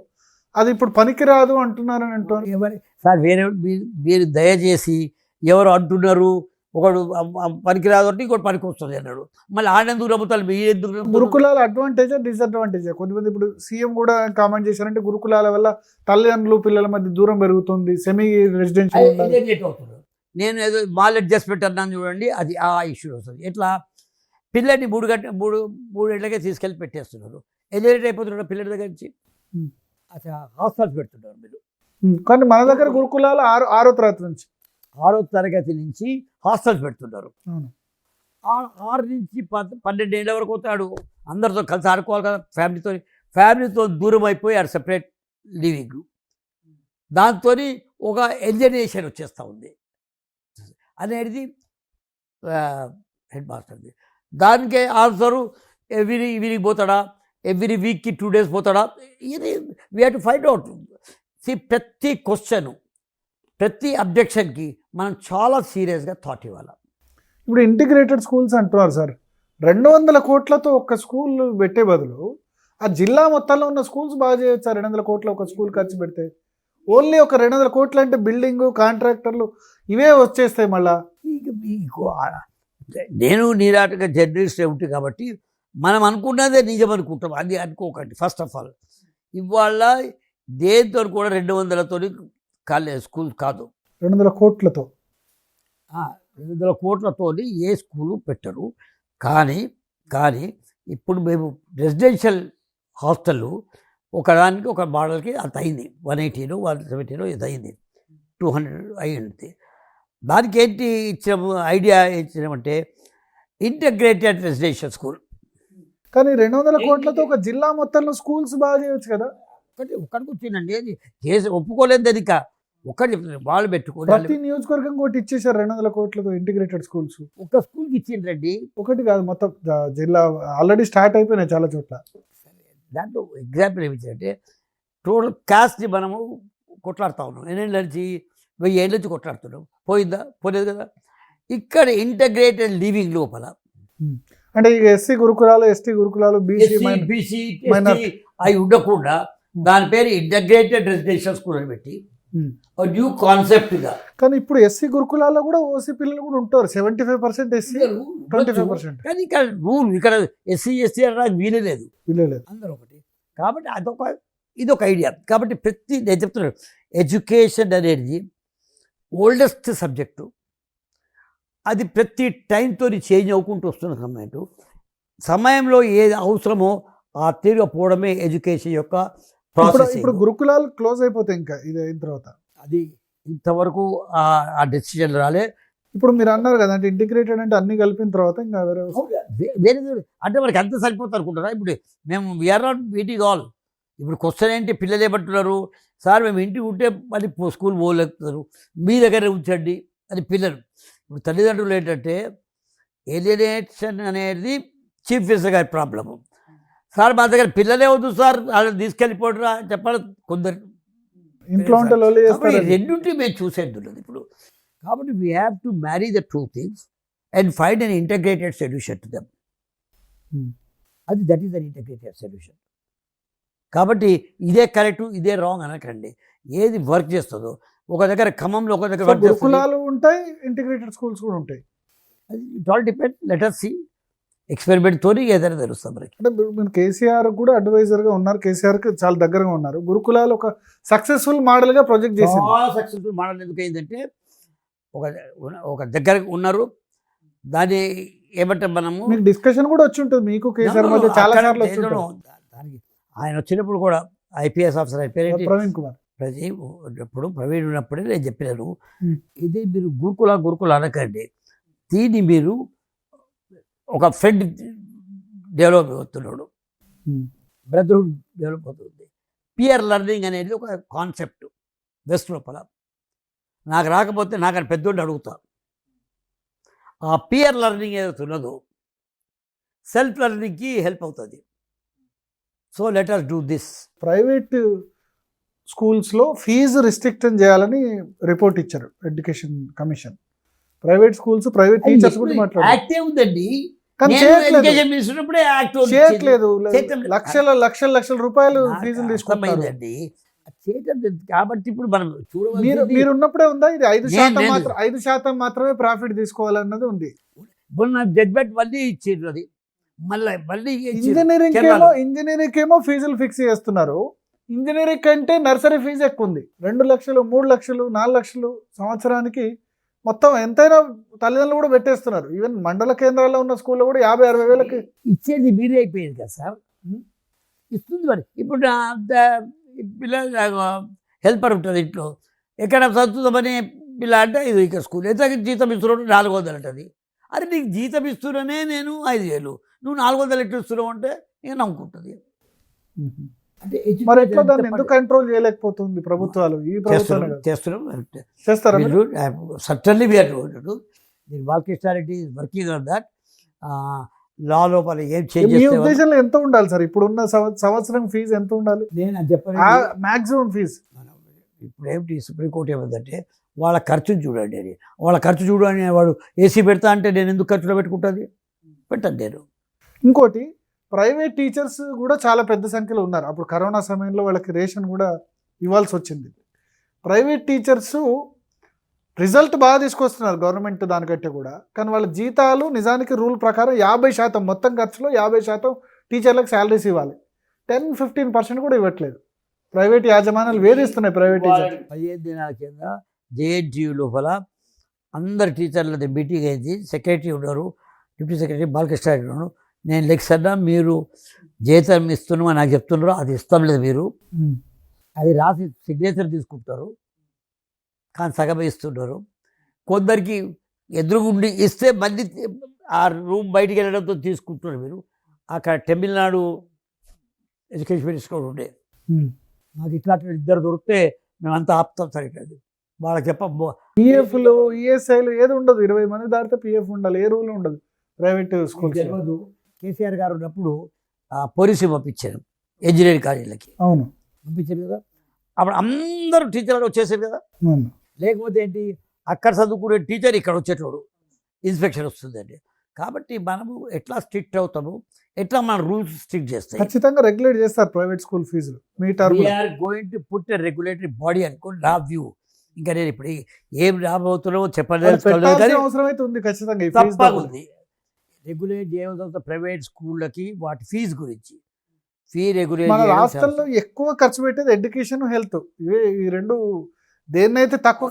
అది ఇప్పుడు పనికిరాదు అంటున్నారని అంటున్నారు సార్. వేరే మీరు దయచేసి ఎవరు అంటున్నారు, ఒకడు పనికిరాదు అంటే ఇంకోటి పనికి వస్తుంది అన్నాడు. మళ్ళీ ఆడెందుకు నమ్ముతారు, మీరు ఎందుకు? గురుకులాల అడ్వాంటేజా డిసడ్వాంటేజా? కొంతమంది ఇప్పుడు సీఎం కూడా కామెంట్ చేశారంటే గురుకులాల వల్ల తల్లిదండ్రులు పిల్లల మధ్య దూరం పెరుగుతుంది, సెమీ రెసిడెన్షియల్. నేను ఏదో మాల్ అడ్జస్ట్మెంట్ అన్నాను చూడండి, అది ఆ ఇష్యూ వస్తుంది. ఎట్లా పిల్లల్ని 3 ఏళ్ళకే తీసుకెళ్ళి పెట్టేస్తున్నారు. ఎలివేట్ అయిపోతున్నాడు పిల్లల దగ్గర నుంచి. అసలు హాస్టల్స్ పెడుతున్నారు మీరు. కానీ మన దగ్గర గురుకులాలు 6వ తరగతి నుంచి హాస్టల్స్ పెడుతున్నారు. 6 నుంచి 12 ఏళ్ళ వరకు అవుతాడు. అందరితో కలిసి ఆడుకోవాలి కదా, ఫ్యామిలీతో దూరం అయిపోయి ఆడు సెపరేట్ లివింగ్. దాంతో ఒక ఎలిజినేషన్ వచ్చేస్తూ ఉంది అనేది హెడ్ మాస్టర్ది. దానికే ఆన్సరు ఎవ్రీ వీక్ పోతాడా, ఎవ్రీ వీక్కి 2 days పోతాడా, ఇది we have to find out. ప్రతి క్వశ్చన్, ప్రతి అబ్జెక్షన్కి మనం చాలా సీరియస్గా థాట్ ఇవ్వాలి. ఇప్పుడు ఇంటిగ్రేటెడ్ స్కూల్స్ అంటున్నారు సార్. 200 కోట్లతో ఒక స్కూల్ పెట్టే బదులు ఆ జిల్లా మొత్తంలో ఉన్న స్కూల్స్ బాగా చేయొచ్చు. 200 కోట్లు ఒక స్కూల్ ఖర్చు పెడితే ఓన్లీ ఒక 200 కోట్లు అంటే బిల్డింగు, కాంట్రాక్టర్లు ఇవే వచ్చేస్తాయి. మళ్ళా మీకు నేను నీరాటగా జర్నలిస్ట్ ఏమిటి కాబట్టి మనం అనుకున్నదే నిజం అనుకుంటాం. అది అనుకోకండి. ఫస్ట్ ఆఫ్ ఆల్ ఇవాళ దేంతో కూడా 200లతో కాలేజ్ స్కూల్ కాదు, 200 కోట్లతో 200 కోట్లతోని ఏ స్కూలు పెట్టరు. కానీ కానీ ఇప్పుడు మేము రెసిడెన్షియల్ హాస్టల్ ఒకదానికి ఒక మోడల్కి అంత అయింది, 180 170 ఇది అయింది, 200 అయ్యింది. దానికి ఏంటి ఇచ్చినాము, ఐడియా ఇచ్చినామంటే ఇంటగ్రేటెడ్ రెసిడెన్షియల్ స్కూల్. కానీ 200 కోట్లతో ఒక జిల్లా మొత్తంలో స్కూల్స్ బాగా చేయొచ్చు కదా. ఒక్కడికి వచ్చిందండి, అది చేసి ఒప్పుకోలేదు. అది ఇంకా ఒక్కటి వాళ్ళు పెట్టుకోవాలి. ప్రతి నియోజకవర్గం ఒకటి ఇచ్చేసారు 200 కోట్లతో ఇంటిగ్రేటెడ్ స్కూల్స్. ఒక స్కూల్కి ఇచ్చిండ్రండి, ఒకటి కాదు, మొత్తం జిల్లా ఆల్రెడీ స్టార్ట్ అయిపోయినాయి చాలా చోట్ల. దాంట్లో ఎగ్జాంపుల్ ఏమి ఇచ్చారంటే టోటల్ కాస్ట్ని మనము కొట్లాడుతూ ఉన్నాం. 8 నుంచి 1000 ఏళ్ళ నుంచి కొట్లాడుతున్నాం. పోయిందా? పోలేదు కదా. ఇక్కడ ఇంటగ్రేటెడ్ లివింగ్ లోపల అంటే ఇక ఎస్సీ గురుకులాలు, ఎస్టీ గురుకులాలు, బీసీ అవి ఉండకుండా దాని పేరు ఇంటగ్రేటెడ్ రెసిడెన్షియల్ స్కూల్ అని పెట్టి న్యూ కాన్సెప్ట్గా. కానీ ఇప్పుడు ఎస్సీ గురుకులాల్లో కూడా ఓసీ పిల్లలు కూడా ఉంటారు. 75% ఎస్సీ, 25%. కానీ ఇక్కడ రూల్ ఇక్కడ ఎస్సీ ఎస్టీ అనడానికి వీలలేదు, అందరూ ఒకటి. కాబట్టి ఇదొక ఐడియా. కాబట్టి నేను చెప్తున్నాను, ఎడ్యుకేషన్ అనేది ఓల్డెస్ట్ సబ్జెక్టు. అది ప్రతి టైంతో చేంజ్ అవ్వకుంటూ వస్తున్న సమయంలో ఏది అవసరమో ఆ తీరుగా పోవడమే ఎడ్యుకేషన్ యొక్క ప్రాసెస్. ఇప్పుడు గురుకులాలు క్లోజ్ అయిపోతాయి ఇంకా ఇది అయిన తర్వాత. అది ఇంతవరకు ఆ డెసిషన్ రాలే. ఇప్పుడు మీరు అన్నారు కదా, అంటే ఇంటిగ్రేటెడ్ అంటే అన్ని కలిపిన తర్వాత ఇంకా వేరే అంటే మనకి ఎంత సరిపోతుంది అనుకుంటారా? ఇప్పుడు మేము వీఆర్ నాట్ మీటింగ్ ఆల్. ఇప్పుడు క్వశ్చన్ ఏంటి, పిల్లలు ఏమంటున్నారు, సార్ మేము ఇంటికి ఉంటే మళ్ళీ స్కూల్ పోలేకపోతారు, మీ దగ్గర ఉంచండి అని పిల్లలు. ఇప్పుడు తల్లిదండ్రులు ఏంటంటే ఏలియనేషన్ అనేది చీఫ్ మినిస్టర్ గారి ప్రాబ్లము. సార్ మా దగ్గర పిల్లలే వద్దు సార్, వాళ్ళని తీసుకెళ్ళిపోవడరా చెప్పాలి కొందరు ఇంట్లో రెండుంటి మేము చూసేది ఇప్పుడు. కాబట్టి we have to marry the two things and find an integrated solution to them. That is an integrated solution. కాబట్టి ఇదే కరెక్ట్ ఇదే రాంగ్ అనకండి. ఏది వర్క్ చేస్తుందో, ఒక దగ్గర ఖమ్మంలో ఒక దగ్గర గురుకులాలు ఉంటాయి, ఇంటిగ్రేటెడ్ స్కూల్స్ కూడా ఉంటాయి. It all depend. Let us see. Experiment తోని ఏదైనా తెలుస్తాం మనకి. అంటే మీరు కేసీఆర్ కూడా అడ్వైజర్గా ఉన్నారు, కేసీఆర్కి చాలా దగ్గరగా ఉన్నారు. గురుకులాలు ఒక సక్సెస్ఫుల్ మోడల్గా ప్రొజెక్ట్ చేసింది. సక్సెస్ఫుల్ మోడల్ ఎందుకు అయిందంటే ఒక దగ్గర ఉన్నారు. దాన్ని ఏమంటే మనము మీకు డిస్కషన్ కూడా వచ్చి ఉంటుంది మీకు కేసీఆర్ మధ్య చాలా సార్లు వచ్చి ఉంటుంది. దానికి ఆయన వచ్చినప్పుడు కూడా ఐపీఎస్ ఆఫీసర్ అయిపోయారు ప్రవీణ్ కుమార్. ఇప్పుడు ప్రవీణ్ ఉన్నప్పుడే నేను చెప్పినాను, ఇది మీరు గురుకుల అనకండి, దీన్ని మీరు ఒక ఫ్రెండ్ డెవలప్ అవుతున్నాడు, బ్రదర్హుడ్ డెవలప్ అవుతుంది. పియర్ లెర్నింగ్ అనేది ఒక కాన్సెప్ట్ వెస్ట్ లోపల. నాకు రాకపోతే నాకని పెద్దోడిని అడుగుతా. ఆ పియర్ లెర్నింగ్ ఏదైతే ఉన్నదో సెల్ఫ్ లెర్నింగ్కి హెల్ప్ అవుతుంది. So let us do this. Private స్కూల్స్లో ఫీజు రిస్ట్రిక్షన్ చేయాలని రిపోర్ట్ ఇచ్చారు education commission. Private schools, private teachers కూడా మాట్లాడారు ఉందండి. చేయట్లేదు. లక్షల రూపాయలు ఫీజులు తీసుకుంటారు. కాబట్టి ఇప్పుడు మనం మీరు ఉన్నప్పుడే ఉందా ఇది 5% మాత్రమే ప్రాఫిట్ తీసుకోవాలన్నది ఉంది. జడ్జ్మెంట్ మళ్ళీ ఇచ్చారు. అది మళ్ళీ ఇంజనీరింగ్ ఏమో ఫీజులు ఫిక్స్ చేస్తున్నారు. ఇంజనీరింగ్ కంటే నర్సరీ ఫీజు ఎక్కువ ఉంది. 2 లక్షలు, 3 లక్షలు, 4 లక్షలు సంవత్సరానికి. మొత్తం ఎంతైనా తల్లిదండ్రులు కూడా పెట్టేస్తున్నారు. ఈవెన్ మండల కేంద్రాల్లో ఉన్న స్కూల్లో కూడా 50-60 వేలకి ఇచ్చేది మీరే అయిపోయింది కదా సార్. ఇస్తుంది మరి. ఇప్పుడు పిల్లలు హెల్పర్ ఉంటుంది ఇంట్లో, ఎక్కడ చదువుతామని పిల్ల అంటే ఇది ఇక్కడ స్కూల్ ఎంత జీతం ఇస్తున్నాడు 400 అంటది. అరే నీకు జీతం ఇస్తున్నానే నేను 5,000, నువ్వు 400 ఎట్లా ఇస్తున్నావు అంటే ఇక నమ్ముకుంటుంది. అంటే మరి ఎట్లా దాన్ని ఎందుకు కంట్రోల్ చేయలేకపోతుంది ప్రభుత్వాలు? ఈ చేస్తారు. Certainly we are Balakrishna Reddy is working on that. లా లోపల ఏం చేంజ్ మీ ఉద్దేశంలో ఎంత ఉండాలి సార్? ఇప్పుడున్న సంవత్సరం ఫీజు ఎంత ఉండాలి? నేను చెప్పాను మాక్సిమం ఫీజు. ఇప్పుడు ఏమిటి సుప్రీంకోర్టు ఏమందంటే వాళ్ళ ఖర్చును చూడండి అని. వాళ్ళ ఖర్చు చూడని వాడు ఏసీ పెడతా అంటే నేను ఎందుకు ఖర్చులో పెట్టుకుంటుంది? పెట్టండి నేను. ఇంకోటి, ప్రైవేట్ టీచర్స్ కూడా చాలా పెద్ద సంఖ్యలో ఉన్నారు. అప్పుడు కరోనా సమయంలో వాళ్ళకి రేషన్ కూడా ఇవ్వాల్సి వచ్చింది. ప్రైవేట్ టీచర్స్ రిజల్ట్ బాగా తీసుకొస్తున్నారు గవర్నమెంట్ దానికంటే కూడా. కానీ వాళ్ళ జీతాలు నిజానికి రూల్ ప్రకారం 50%, మొత్తం ఖర్చులో 50% టీచర్లకు శాలరీస్ ఇవ్వాలి. 10-15% కూడా ఇవ్వట్లేదు. ప్రైవేట్ యాజమాన్యాలు వేధిస్తున్నాయి ప్రైవేట్ టీచర్. 15 దినాల కింద జేఎన్టీయూ లోపల అందరు టీచర్లది మీటింగ్ అయింది, సెక్రటరీ ఉన్నారు, డిప్యూటీ సెక్రటరీ బాలకృష్ణ ఉన్నాడు. నేను లెక్చర్నా, మీరు జీతం ఇస్తున్నామని నాకు చెప్తున్నారు, అది ఇస్తాం లేదు మీరు, అది రాసి సిగ్నేచర్ తీసుకుంటారు కానీ సగమే ఇస్తున్నారు. కొందరికి ఎదురుగుండి ఇస్తే మళ్ళీ ఆ రూమ్ బయటికి వెళ్ళడంతో తీసుకుంటున్నారు మీరు. అక్కడ తమిళనాడు ఎడ్యుకేషన్ మినిస్టర్ ఉండే, మాకు ఇట్లాంటి ఇద్దరు దొరికితే మేమంతా ఆపుతాం సార్. ఇట్లా వాళ్ళకి పిఎఫ్లు ఈఎస్ఐలు ఏది ఉండదు, 20 మంది దాటితే పిఎఫ్ ఉండాలి, ఏ రూల్ ఉండదు ప్రైవేట్ స్కూల్. తెలియదు. కేసీఆర్ గారు ఉన్నప్పుడు పోలీసులు పంపించారు ఇంజనీరింగ్ కాలేజీలకి. అవును, పంపించారు కదా, అప్పుడు అందరూ టీచర్లు వచ్చేసారు కదా. లేకపోతే ఏంటి, అక్కడ చదువుకునే టీచర్ ఇక్కడ వచ్చేటోడు ఇన్స్పెక్షన్ వస్తుందండి. కాబట్టి మనము ఎట్లా స్ట్రిక్ట్ అవుతాము, ఎట్లా మన రూల్స్ స్ట్రిక్ట్ చేస్తాయి. ఖచ్చితంగా రెగ్యులేట్ చేస్తారు ప్రైవేట్ స్కూల్ ఫీజులు. మీ term we're going to put a regulatory body అనుకోండి, నా వ్యూ. ఇంకా నేను ఇప్పుడు ఏం రాబోతున్నామో చెప్పలేదు, అవసరం అయితే ఉంది ఖచ్చితంగా. తప్పకుండా రెగ్యులేట్ చేయవలసిన ప్రైవేట్ స్కూళ్ళకి వాటి ఫీజు గురించి. ఫీ రెగ్యులేట్ మన రాష్ట్రంలో ఎక్కువ ఖర్చు పెట్టేది ఎడ్యుకేషన్, హెల్త్. ఈ రెండు దేన్నైతే తక్కువ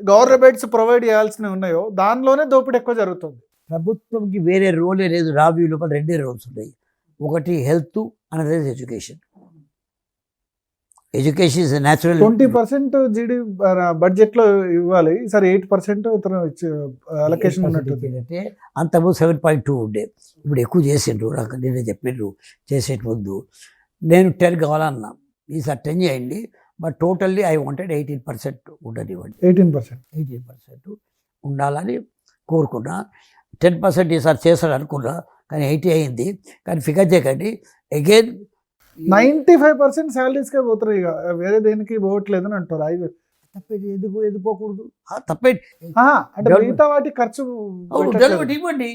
గవర్నమెంట్స్ ప్రొవైడ్ చేయాల్సినవి ఉన్నాయో దానిలోనే దోపిడీ ఎక్కువ జరుగుతుంది. ప్రభుత్వంకి వేరే రోలే లేదు, రావ్యూ లోపల 2 రోల్స్ ఉన్నాయి. ఒకటి health, another education. Education is natural. 20% జీడీ బడ్జెట్ లో ఇవ్వాలి, ఈసారి 8% ఇతను అలొకేషన్ ఉన్నట్టు. అంటే అంతకు 7.2 ఉండే, ఇప్పుడు ఎక్కువ చేసిండ్రు. నాకు నేనే చెప్పిండ్రు చేసే ముందు. నేను 10 కావాలన్నా, ఈసారి 10 చేయండి, బట్ టోటల్లీ ఐ వాంటెడ్ 18% ఉండనివ్వండి. 18% ఉండాలని కోరుకున్నా. 10% ఈసారి చేస్తాడు అనుకున్నా, కానీ 80 అయింది. కానీ ఫిగర్ చేయకండి, అగైన్ 95% శాలరీస్కే పోతున్నాయి, ఇక వేరే దేనికి పోవట్లేదని అంటారు. తప్పేది ఎందుకు ఎదుకోకూడదు, తప్పేది అంటే మిగతా వాటి ఖర్చు ఇవ్వండి,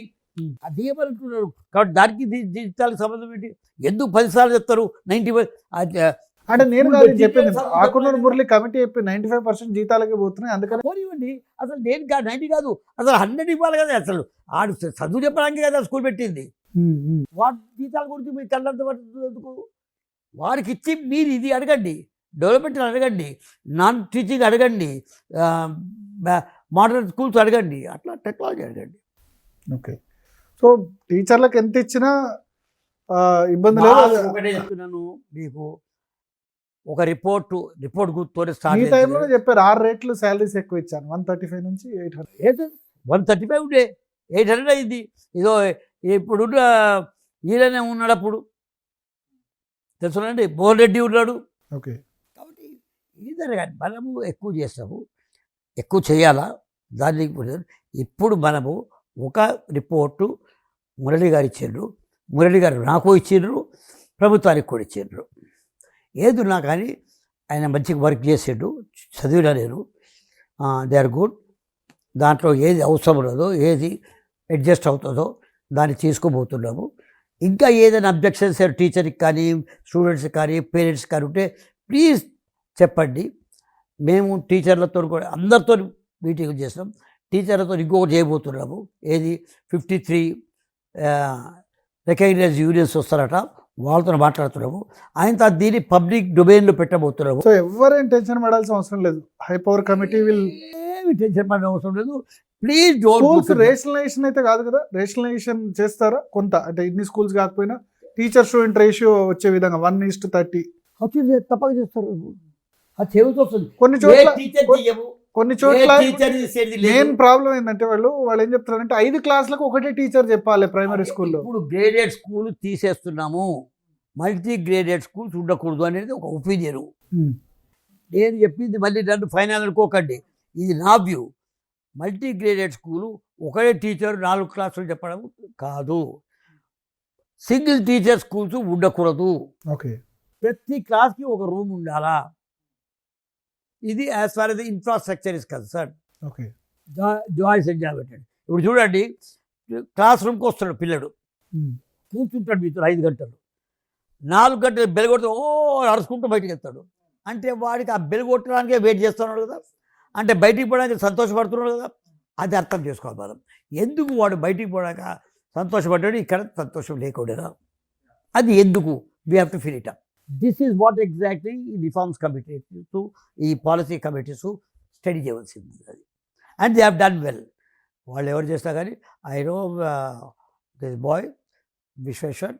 అది ఏమంటున్నారు. కాబట్టి దానికి జీతాలకు సంబంధం ఏంటి? ఎందుకు 10 సార్లు చెప్తారు 95? అంటే నేను కాదు చెప్పింది, ఆకునూరు మురళి కమిటీ చెప్పి 95% జీతాలకే పోతున్నాయి, అందుకని పోనివ్వండి. అసలు నేను 90 కాదు, అసలు 100 ఇవ్వాలి కదా. అసలు ఆడు చదువు చెప్పడానికి కదా స్కూల్ పెట్టింది. వాటి జీతాల గురించి మీకు కళ్ళంత పడుతుంది. వారికి ఇచ్చి మీరు ఇది అడగండి, డెవలప్మెంట్ అడగండి, నాన్ టీచింగ్ అడగండి, మోడర్న్ స్కూల్స్ అడగండి, అట్లా టెక్నాలజీ అడగండి. ఓకే, సో టీచర్లకు ఎంత ఇచ్చినా ఇబ్బంది లేదు. ఒకటే చెప్తున్నాను మీకు, ఒక రిపోర్ట్ గుర్తుతోనే స్టార్ట్. ఈ టైంలో చెప్పారు 6 రేట్లు శాలరీస్ ఎక్కువ ఇచ్చాను, 135 నుంచి 800. 135 ఉండే 800 అయింది. ఇదో ఇప్పుడు ఈయననే ఉన్నాడు, అప్పుడు తెలుసునండి, మోహన్ రెడ్డి ఉన్నాడు. ఓకే, కాబట్టి ఈధర్ కానీ మనము ఎక్కువ చేస్తాము, ఎక్కువ చేయాలా దాన్ని. ఇప్పుడు మనము ఒక రిపోర్టు మురళి గారు ఇచ్చిండ్రు, మురళి గారు నాకు ఇచ్చిండ్రు, ప్రభుత్వానికి కూడా ఇచ్చిండ్రు. ఏదున్నా కానీ ఆయన మంచిగా వర్క్ చేసిండు, చదివినా నేను, దే ఆర్ గుడ్. దాంట్లో ఏది అవసరం ఉన్నదో, ఏది అడ్జస్ట్ అవుతుందో దాన్ని తీసుకోబోతున్నాము. ఇంకా ఏదైనా అబ్జెక్షన్స్ టీచర్కి కానీ, స్టూడెంట్స్కి కానీ, పేరెంట్స్ కానీ ఉంటే ప్లీజ్ చెప్పండి. మేము టీచర్లతో కూడా అందరితో మీటింగ్ చేస్తాం. టీచర్లతో ఇంకొకటి చేయబోతున్నాము, ఏది 53 రికగ్నైజ్ యూనియన్స్ వస్తారట, వాళ్ళతో మాట్లాడుతున్నాము. ఆయన దీన్ని పబ్లిక్ డొమైన్లో పెట్టబోతున్నాము. సో ఎవరైనా టెన్షన్ పడాల్సిన అవసరం లేదు. హై పవర్ కమిటీ ఏమి టెన్షన్ పడాల్సిన అవసరం లేదు. ప్లీజ్ రేషనలైజేషన్ అయితే కాదు కదా, రేషనలైజేషన్ చేస్తారా కొంత, అంటే ఇన్ని స్కూల్స్ కాకపోయినా టీచర్ స్టూడెంట్ రేషియో వచ్చే విధంగా 1:30 తప్పక చేస్తారు. అది చెబుతుంది కొన్ని చోట్ల. మెయిన్ ప్రాబ్లం ఏంటంటే వాళ్ళు ఏం చెప్తారంటే 5 క్లాసులకు ఒకటే టీచర్ చెప్పాలి ప్రైమరీ స్కూల్లో. ఇప్పుడు గ్రేడెడ్ స్కూల్ తీసేస్తున్నాము, మల్టీ గ్రేడెడ్ స్కూల్స్ ఉండకూడదు అనేది ఒక ఒపీనియన్. నేను చెప్పింది మళ్ళీ నన్ను ఫైనల్ అనుకోకండి, ఇది నా వ్యూ. మల్టీ గ్రేడెడ్ స్కూలు ఒకటే టీచర్ 4 క్లాసులు చెప్పడం కాదు, సింగిల్ టీచర్ స్కూల్స్ ఉండకూడదు. ఓకే, ప్రతి క్లాస్కి ఒక రూమ్ ఉండాలా. ఇది as far as the infrastructure is concern. Okay, జాయిస్ ఎగ్జామినేటెడ్. ఇప్పుడు చూడండి, క్లాస్ రూమ్కి వస్తాడు పిల్లడు, కూర్చుంటాడు మీతో 5 గంటలు, 4 గంటలు బెల్ కొడితే అరుచుకుంటూ బయటికి వెళ్తాడు. అంటే వాడికి ఆ బెల్ కొట్టడానికే వెయిట్ చేస్తున్నాడు కదా, అంటే బయటికి పోవడానికి సంతోషపడుతున్నాడు కదా. అది అర్థం చేసుకోవాలి మనం, ఎందుకు వాడు బయటికి పోవడానికి సంతోషపడ్డాడు, ఇక్కడ సంతోషం లేకుండా, అది ఎందుకు. We have to fill it up. This is what exactly ఈ రిఫార్మ్స్ కమిటీ ఈ పాలసీ కమిటీస్ స్టడీ చేయవలసింది. అది and they have done well. వాళ్ళు ఎవరు చేసినా కానీ I know this boy Visweswar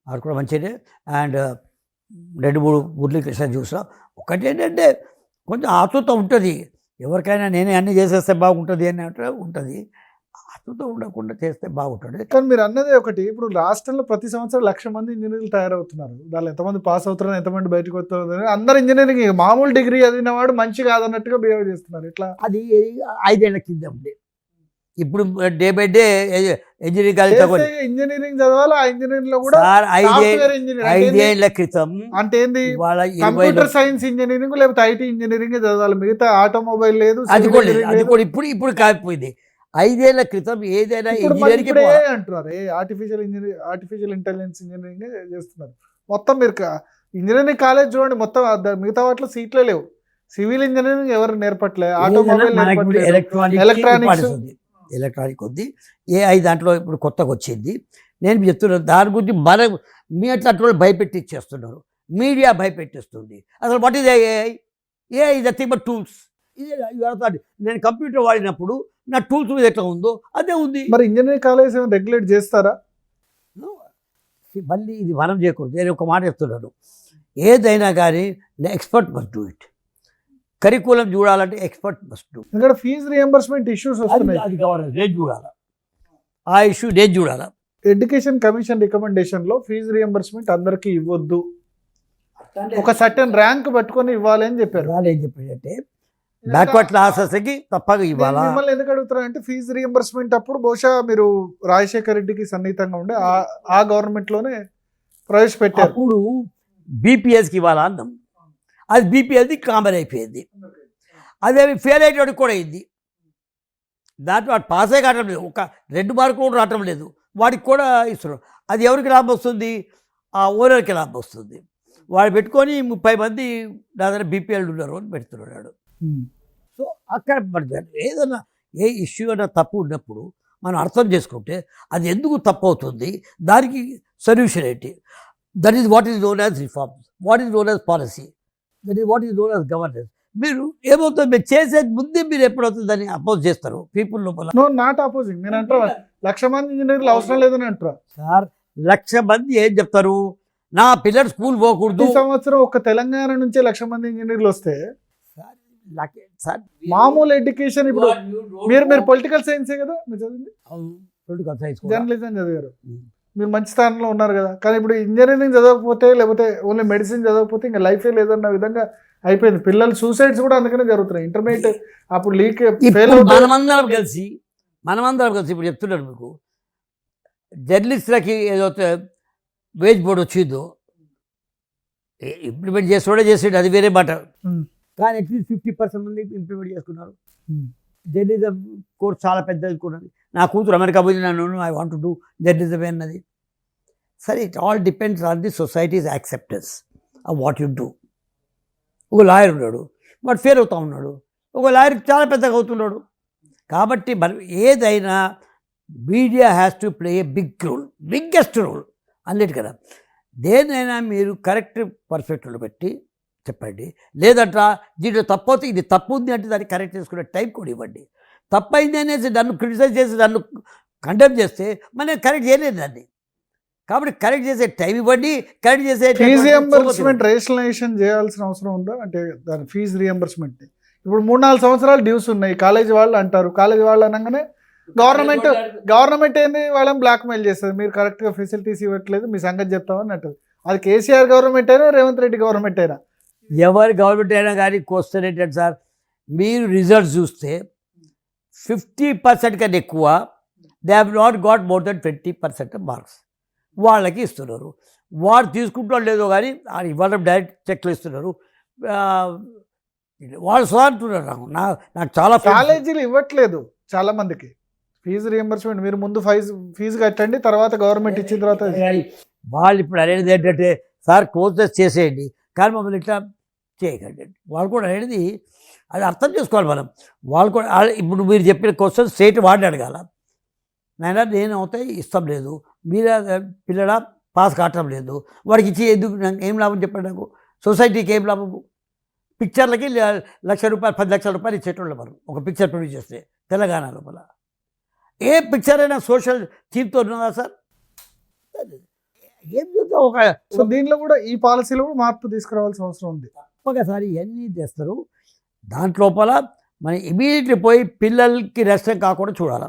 వాడు కూడా మంచిదే. అండ్ 2-3 మురళీకృష్ణ చూసా. ఒకటి ఏంటంటే కొంచెం ఆతృత ఉంటుంది ఎవరికైనా, నేనే అన్నీ చేసేస్తే బాగుంటుంది అని ఉంటుంది. ఆతృత ఉండకుండా చేస్తే బాగుంటుంది. కానీ మీరు అన్నదే ఒకటి, ఇప్పుడు రాష్ట్రంలో ప్రతి సంవత్సరం 1,00,000 మంది ఇంజనీర్లు తయారవుతున్నారు. దానిలో ఎంతమంది పాస్ అవుతున్నారు, ఎంతమంది బయటకు వస్తున్నారు, అందరు ఇంజనీరింగ్ మామూలు డిగ్రీ చదివిన వాడు మంచి కాదన్నట్టుగా బిహేవ్ చేస్తున్నారు. ఇట్లా అది 5 ఏళ్ల కింద ఉండే. ఇప్పుడు day by day engineering engineering చదవాలి. ఆ ఇంజనీరింగ్ లో కూడా 5 ఏళ్ల క్రితం అంటే ఏంది, వాళ్ళ కంప్యూటర్ సైన్స్ ఇంజనీరింగ్ లేకపోతే ఐటీ ఇంజనీరింగ్ చదవాలి, మిగతా ఆటోమొబైల్ లేదు. అది కూడా ఇప్పుడు కాకపోయింది. 5 ఏళ్ల క్రితం ఏదైనా ఇంజనీరింగ్ అంటున్నారు, ఆర్టిఫిషియల్ ఇంటెలిజెన్స్ ఇంజనీరింగ్ చేస్తున్నారు. మొత్తం మీరు ఇంజనీరింగ్ కాలేజ్ చూడండి, మొత్తం మిగతా వాటిలో సీట్లే లేవు. సివిల్ ఇంజనీరింగ్ ఎవరు నేర్పట్లే, ఆటోమొబైల్, ఎలక్ట్రానిక్ ఉంది, AI దాంట్లో ఇప్పుడు కొత్తగా వచ్చింది. నేను చెప్తున్నాను దాని గురించి మీ అట్లా భయపెట్టిచ్చేస్తున్నారు, మీడియా భయపెట్టిస్తుంది. అసలు what is AI is nothing but tools. నేను కంప్యూటర్ వాడినప్పుడు నా టూల్స్ మీద ఎట్లా ఉందో అదే ఉంది. మరి ఇంజనీరింగ్ కాలేజ్ ఏమైనా రెగ్యులేట్ చేస్తారా? మళ్ళీ ఇది మనం చేయకూడదు. నేను ఒక మాట చెప్తున్నాను, ఏదైనా కానీ expert must do it. Curriculum చూడాలంటే ఎక్స్పర్ట్ మస్ట్ డూ. ఇక్కడ ఫీజు రియంబర్స్మెంట్ ఇష్యూస్ వస్తున్నాయి, అది గవర్నమెంట్ నేను చూడాలా, ఆ ఇష్యూ నేను చూడాలా. ఎడ్యుకేషన్ కమిషన్ రికమెండేషన్ లో ఫీజు రియంబర్స్మెంట్ అందరికీ ఇవ్వద్దు, ఒక సర్టెన్ ర్యాంక్ పట్టుకొని ఇవ్వాలి అని చెప్పారు. వాళ్ళు ఏం చెప్పారంటే బ్యాక్వర్డ్ క్లాసెస్కి తప్పగా ఇవ్వాలా. మిమ్మల్ని ఎందుకు అడుగుతారంటే ఫీజు రియంబర్స్మెంట్ అప్పుడు బహుశా మీరు రాజశేఖర్ రెడ్డికి సన్నిహితంగా ఉండే ఆ గవర్నమెంట్ లోనే ప్రవేశపెట్టారు. అప్పుడు బీపీఎస్కి ఇవ్వాలా అన్నాం, అది బీపీఎస్ది కామన్ అయిపోయింది. అదే ఫెయిల్ అయ్యేటోడికి కూడా అయింది. దాంట్లో వాడు పాసే కావటం లేదు, ఒక 2 మార్కులు కూడా రావటం లేదు, వాడికి కూడా ఇస్తున్నారు. అది ఎవరికి లాభం వస్తుంది? ఆ ఓనర్కి లాభం వస్తుంది. వాడు పెట్టుకొని 30 మంది నా దగ్గర బీపీఎల్ ఉన్నారు అని పెడుతున్నాడు. సో అక్కడ ఏదైనా ఏ ఇష్యూ అయినా తప్పు ఉన్నప్పుడు మనం అర్థం చేసుకుంటే అది ఎందుకు తప్పు అవుతుంది, దానికి సొల్యూషన్ ఏంటి, that is what is known as reforms, what is known as policy, that is what is known as governance. మీరు ఏమవుతుంది, మీరు చేసేది ముందే మీరు ఎప్పుడవుతుంది దాన్ని అపోజ్ చేస్తారు పీపుల్ లోపల. నో నాట్ అపోజింగ్, నేను అంటారా 1,00,000 మంది ఇంజనీర్లు అవసరం లేదని అంటారా సార్. 1,00,000 మంది ఏం చెప్తారు, నా పిల్లలు స్కూల్ పోకూడదు. ఈ సంవత్సరం ఒక తెలంగాణ నుంచే 1,00,000 మంది ఇంజనీర్లు వస్తే సార్ మామూలు ఎడ్యుకేషన్, ఇప్పుడు మీరు పొలిటికల్ సైన్సే కదా మీరు చదివింది, పొలిటికల్ సైన్స్ జర్నలిజం చదివారు, మీరు మంచి స్థానంలో ఉన్నారు కదా. కానీ ఇప్పుడు ఇంజనీరింగ్ చదవకపోతే లేకపోతే ఓన్లీ మెడిసిన్ చదవకపోతే ఇంకా లైఫే లేదన్న విధంగా అయిపోయింది. పిల్లలు సూసైడ్స్ కూడా అందుకనే జరుగుతున్నాయి. ఇంటర్మీడియట్ అప్పుడు లీక్ ఫెయిల్ మనమందరం కలిసి ఇప్పుడు చెప్తున్నాడు మీకు, జర్నలిస్టులకి ఏదైతే వేజ్ బోర్డు వచ్చిందో ఇంప్లిమెంట్ చేసాడు, అది వేరే మాట. కానీ అట్లీస్ట్ 50% మంది ఇంప్లిమెంట్ చేసుకున్నారు. జర్నలిజం కోర్స్ చాలా పెద్ద అనుకున్నది. నా కూతురు అమెరికా పోయి నన్ను I want to do journalism అన్నది. సరే, it all depends on the societies acceptance of what you do. ఒక లాయర్ ఉన్నాడు, వాడు ఫెయిల్ అవుతూ ఉన్నాడు, ఒక లాయర్ చాలా పెద్దగా అవుతున్నాడు. కాబట్టి మనం ఏదైనా media has to play a biggest role అన్నిటికన్నా. దేనైనా మీరు కరెక్ట్ పర్ఫెక్ట్లో పెట్టి చెప్పండి, లేదంట దీంట్లో తప్పవుతే ఇది తప్పు ఉంది అంటే దాన్ని కరెక్ట్ చేసుకునే టైం కూడా ఇవ్వండి. తప్పైంది అనేసి నన్ను క్రిటిసైజ్ చేసి నన్ను కండెమ్ చేస్తే మనం కరెక్ట్ చేయలేదు దాన్ని. కాబట్టి కరెక్ట్ చేసే టైం ఇవ్వండి, కరెక్ట్ చేసే ఫీజు రియంబర్స్మెంట్ రేషనలైజేషన్ చేయాల్సిన అవసరం ఉందా? అంటే దాని ఫీజు రియంబర్స్మెంట్ ఇప్పుడు 3-4 సంవత్సరాలు డ్యూస్ ఉన్నాయి, కాలేజీ వాళ్ళు అంటారు. కాలేజీ వాళ్ళు అనగానే గవర్నమెంట్ ఏంది వాళ్ళని బ్లాక్మెయిల్ చేస్తుంది, మీరు కరెక్ట్గా ఫెసిలిటీస్ ఇవ్వట్లేదు, మీ సంగతి చెప్తామని అంటారు. అది కేసీఆర్ గవర్నమెంట్ అయినా రేవంత్ రెడ్డి గవర్నమెంట్ అయినా, ఎవరి గవర్నమెంట్ అయినా కానీ క్వశ్చన్ ఏంటంటే సార్, మీరు రిజల్ట్స్ చూస్తే 50% కన్నా ఎక్కువ they have not got more than 20% marks వాళ్ళకి ఇస్తున్నారు. వాడు తీసుకుంటాడు లేదో కానీ ఇవ్వడం డైరెక్ట్ చెక్లు ఇస్తున్నారు. వాళ్ళు అంటున్నారు, నాకు చాలా కాలేజీలు ఇవ్వట్లేదు చాలా మందికి ఫీజు రియంబర్స్మెంట్. మీరు ముందు ఫీజు కట్టండి, తర్వాత గవర్నమెంట్ ఇచ్చిన తర్వాత. వాళ్ళు ఇప్పుడు అనేది ఏంటంటే సార్ కోర్సెస్ చేసేయండి కానీ మమ్మల్ని ఇట్లా చేయకండి. వాళ్ళు కూడా అనేది అది అర్థం చేసుకోవాలి మనం. వాళ్ళు కూడా ఇప్పుడు మీరు చెప్పిన క్వశ్చన్ స్టేట్ వాడిని అడగాల, నాయన నేను అవుతాయి ఇష్టం లేదు, మీరు పిల్లల పాస్ కావటం లేదు, వాడికి ఇచ్చి ఎందుకు ఏం లాభం చెప్పండి, నాకు సొసైటీకి ఏం లాభము? పిక్చర్లకి ₹1,00,000 ₹10,00,000 ఇచ్చేటోళ్ళు మనం ఒక పిక్చర్ ప్రొడ్యూస్ చేస్తే తెలంగాణ లోపల. ఏ పిక్చర్ అయినా సోషల్ థీమ్తో ఉన్నదా సార్? ఏం చూద్దాం ఒక సో దీనిలో కూడా ఈ పాలసీలో కూడా మార్పు తీసుకురావాల్సిన అవసరం ఉంది. ఒకసారి ఇవన్నీ చేస్తారు. దాంట్లోపల మనం ఇమీడియట్లీ పోయి పిల్లలకి నష్టం కాకుండా చూడాలి.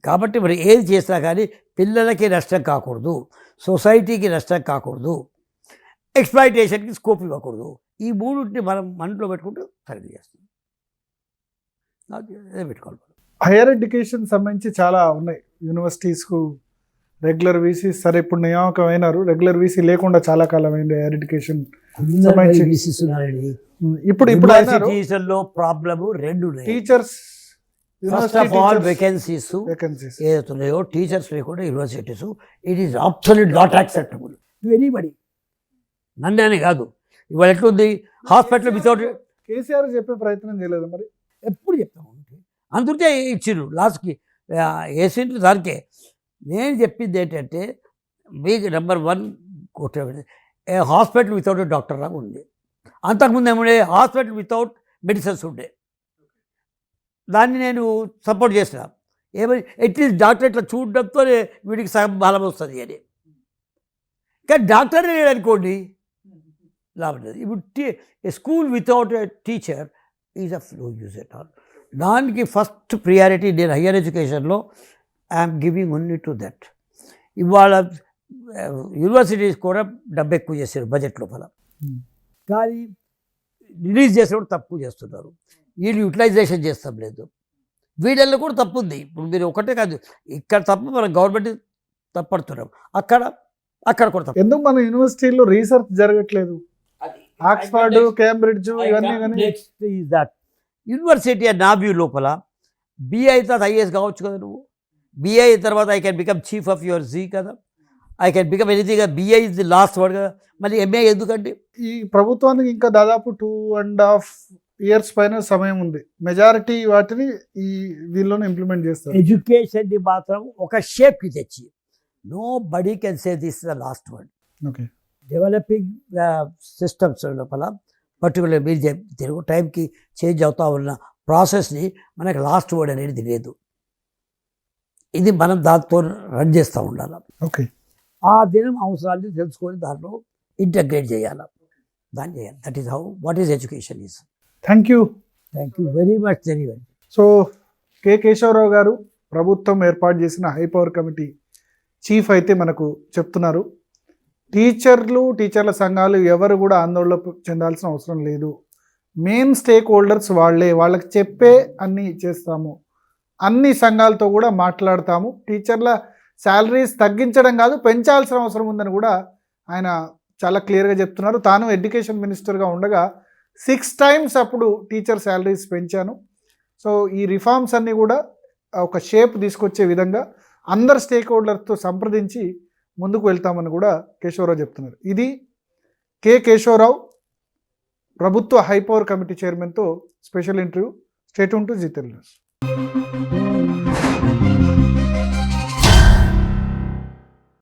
కాబట్టి మరి ఏది చేసినా కానీ పిల్లలకి నష్టం కాకూడదు, సొసైటీకి నష్టం కాకూడదు, ఎక్స్‌ప్లాయిటేషన్‌కి స్కోప్ ఇవ్వకూడదు. ఈ మూడింటిని మనం మనలో పెట్టుకుంటూ సరిగ్గా చేస్తాం. అదే పెట్టుకోవాలి. హైయర్ ఎడ్యుకేషన్ సంబంధించి చాలా ఉన్నాయి. యూనివర్సిటీస్కు రెగ్యులర్ వీసీ, సరే ఇప్పుడు నియామకం అయినారు, రెగ్యులర్ వీసీ లేకుండా చాలా కాలం అయింది హైయర్ ఎడ్యుకేషన్ సంబంధించి. ఇప్పుడు అయినారు. యూనివర్సిటీస్‌లో ప్రాబ్లము రెండు ఉన్నాయి. Teachers first of all vacancies ఏదైతే ఉన్నాయో టీచర్స్ లేకుండా universities, it is absolute not acceptable to anybody. నన్ను అని కాదు, ఇవాళ ఎట్లుంది హాస్పిటల్ వితౌట్ కేసీఆర్ చెప్పే ప్రయత్నం చేయలేదు మరి. ఎప్పుడు చెప్తాము అందుకే ఇచ్చిర్రు లాస్ట్కి వేసిండ్రు దానికే. నేను చెప్పింది ఏంటంటే మీకు నెంబర్ 1 హాస్పిటల్ వితౌట్ డాక్టర్ లాగా ఉంది. అంతకుముందు ఏముండే హాస్పిటల్ వితౌట్ మెడిసిన్స్ ఉండే, దాన్ని నేను సపోర్ట్ చేసిన. ఏమని అట్లీస్ట్ డాక్టర్ ఇట్లా చూడడంతో వీడికి సగం బలం వస్తుంది అని. కానీ డాక్టర్ లేడు అనుకోండి లాభం లేదు. ఇప్పుడు school without teacher is of no use at all. దానికి ఫస్ట్ ప్రియారిటీ నేను హయ్యర్ ఎడ్యుకేషన్లో I'm giving only to that. ఇవాళ యూనివర్సిటీస్ కూడా డబ్బు ఎక్కువ చేశారు బడ్జెట్ లోపల, కానీ రిలీజ్ చేసేవాడు తక్కువ చేస్తున్నారు. వీళ్ళు యూటిలైజేషన్ చేస్తాం లేదు. వీళ్ళల్లో కూడా తప్పు ఉంది. ఇప్పుడు మీరు ఒకటే కాదు, ఇక్కడ తప్పు మనం గవర్నమెంట్ తప్పడుతున్నాం, అక్కడ కూడా తప్పు. ఎందుకు మన యూనివర్సిటీలో రీసెర్చ్ జరగట్లేదు? ఆక్స్ఫర్డ్, కేంబ్రిడ్జ్ ఇవన్నీ నెక్స్ట్ ఈజ్ దట్ యూనివర్సిటీ నా వ్యూ లోపల బిఏ అయితే ఐఏఎస్ కావచ్చు కదా. నువ్వు బిఏ అయిన తర్వాత I can become chief of your జీ కదా, I can become anything. BA is the last word కదా. మళ్ళీ ఎంఏ ఎందుకండి? ఈ ప్రభుత్వానికి ఇంకా దాదాపు 2.5 years పైన సమయం ఉంది. మెజారిటీ వాటిని ఈ వీళ్ళని ఇంప్లిమెంట్ చేస్తారు. ఎడ్యుకేషన్ని మాత్రం ఒక షేప్కి తెచ్చి nobody can say this the last word. Okay, developing systems లోపల పర్టికులర్ మీరు తెలుగు టైంకి చేంజ్ అవుతా ఉన్న ప్రాసెస్ని మనకి లాస్ట్ వర్డ్ అనేది లేదు. ఇది మనం దాంతో రన్ చేస్తూ ఉండాలి. ఓకే, ఆ దినం అవసరాన్ని తెలుసుకొని దాంట్లో ఇంటగ్రేట్ చేయాలి, దాన్ని చేయాలి. That is how what is education is. Thank you very much. So K Keshavarao గారు ప్రభుత్వం ఏర్పాటు చేసిన హై పవర్ కమిటీ చీఫ్ అయితే మనకు చెప్తున్నారు, టీచర్ల సంఘాలు ఎవరు కూడా ఆందోళన చెందాల్సిన అవసరం లేదు. మెయిన్ స్టేక్ హోల్డర్స్ వాళ్ళకి చెప్పే అన్నీ చేస్తాము, అన్ని సంఘాలతో కూడా మాట్లాడతాము. టీచర్ల శాలరీస్ తగ్గించడం కాదు, పెంచాల్సిన అవసరం ఉందని కూడా ఆయన చాలా క్లియర్గా చెప్తున్నారు. తాను ఎడ్యుకేషన్ మినిస్టర్గా ఉండగా 6 times అప్పుడు టీచర్ శాలరీస్ పెంచాను. సో ఈ రిఫార్మ్స్ అన్నీ కూడా ఒక షేప్ తీసుకొచ్చే విధంగా అందరు స్టేక్ హోల్డర్స్తో సంప్రదించి ముందుకు వెళ్తామని కూడా కేశవరావు చెప్తున్నారు. ఇది కె కేశవరావు ప్రభుత్వ హై పవర్ కమిటీ చైర్మన్తో special interview. Stay tune to Zee Telugu news.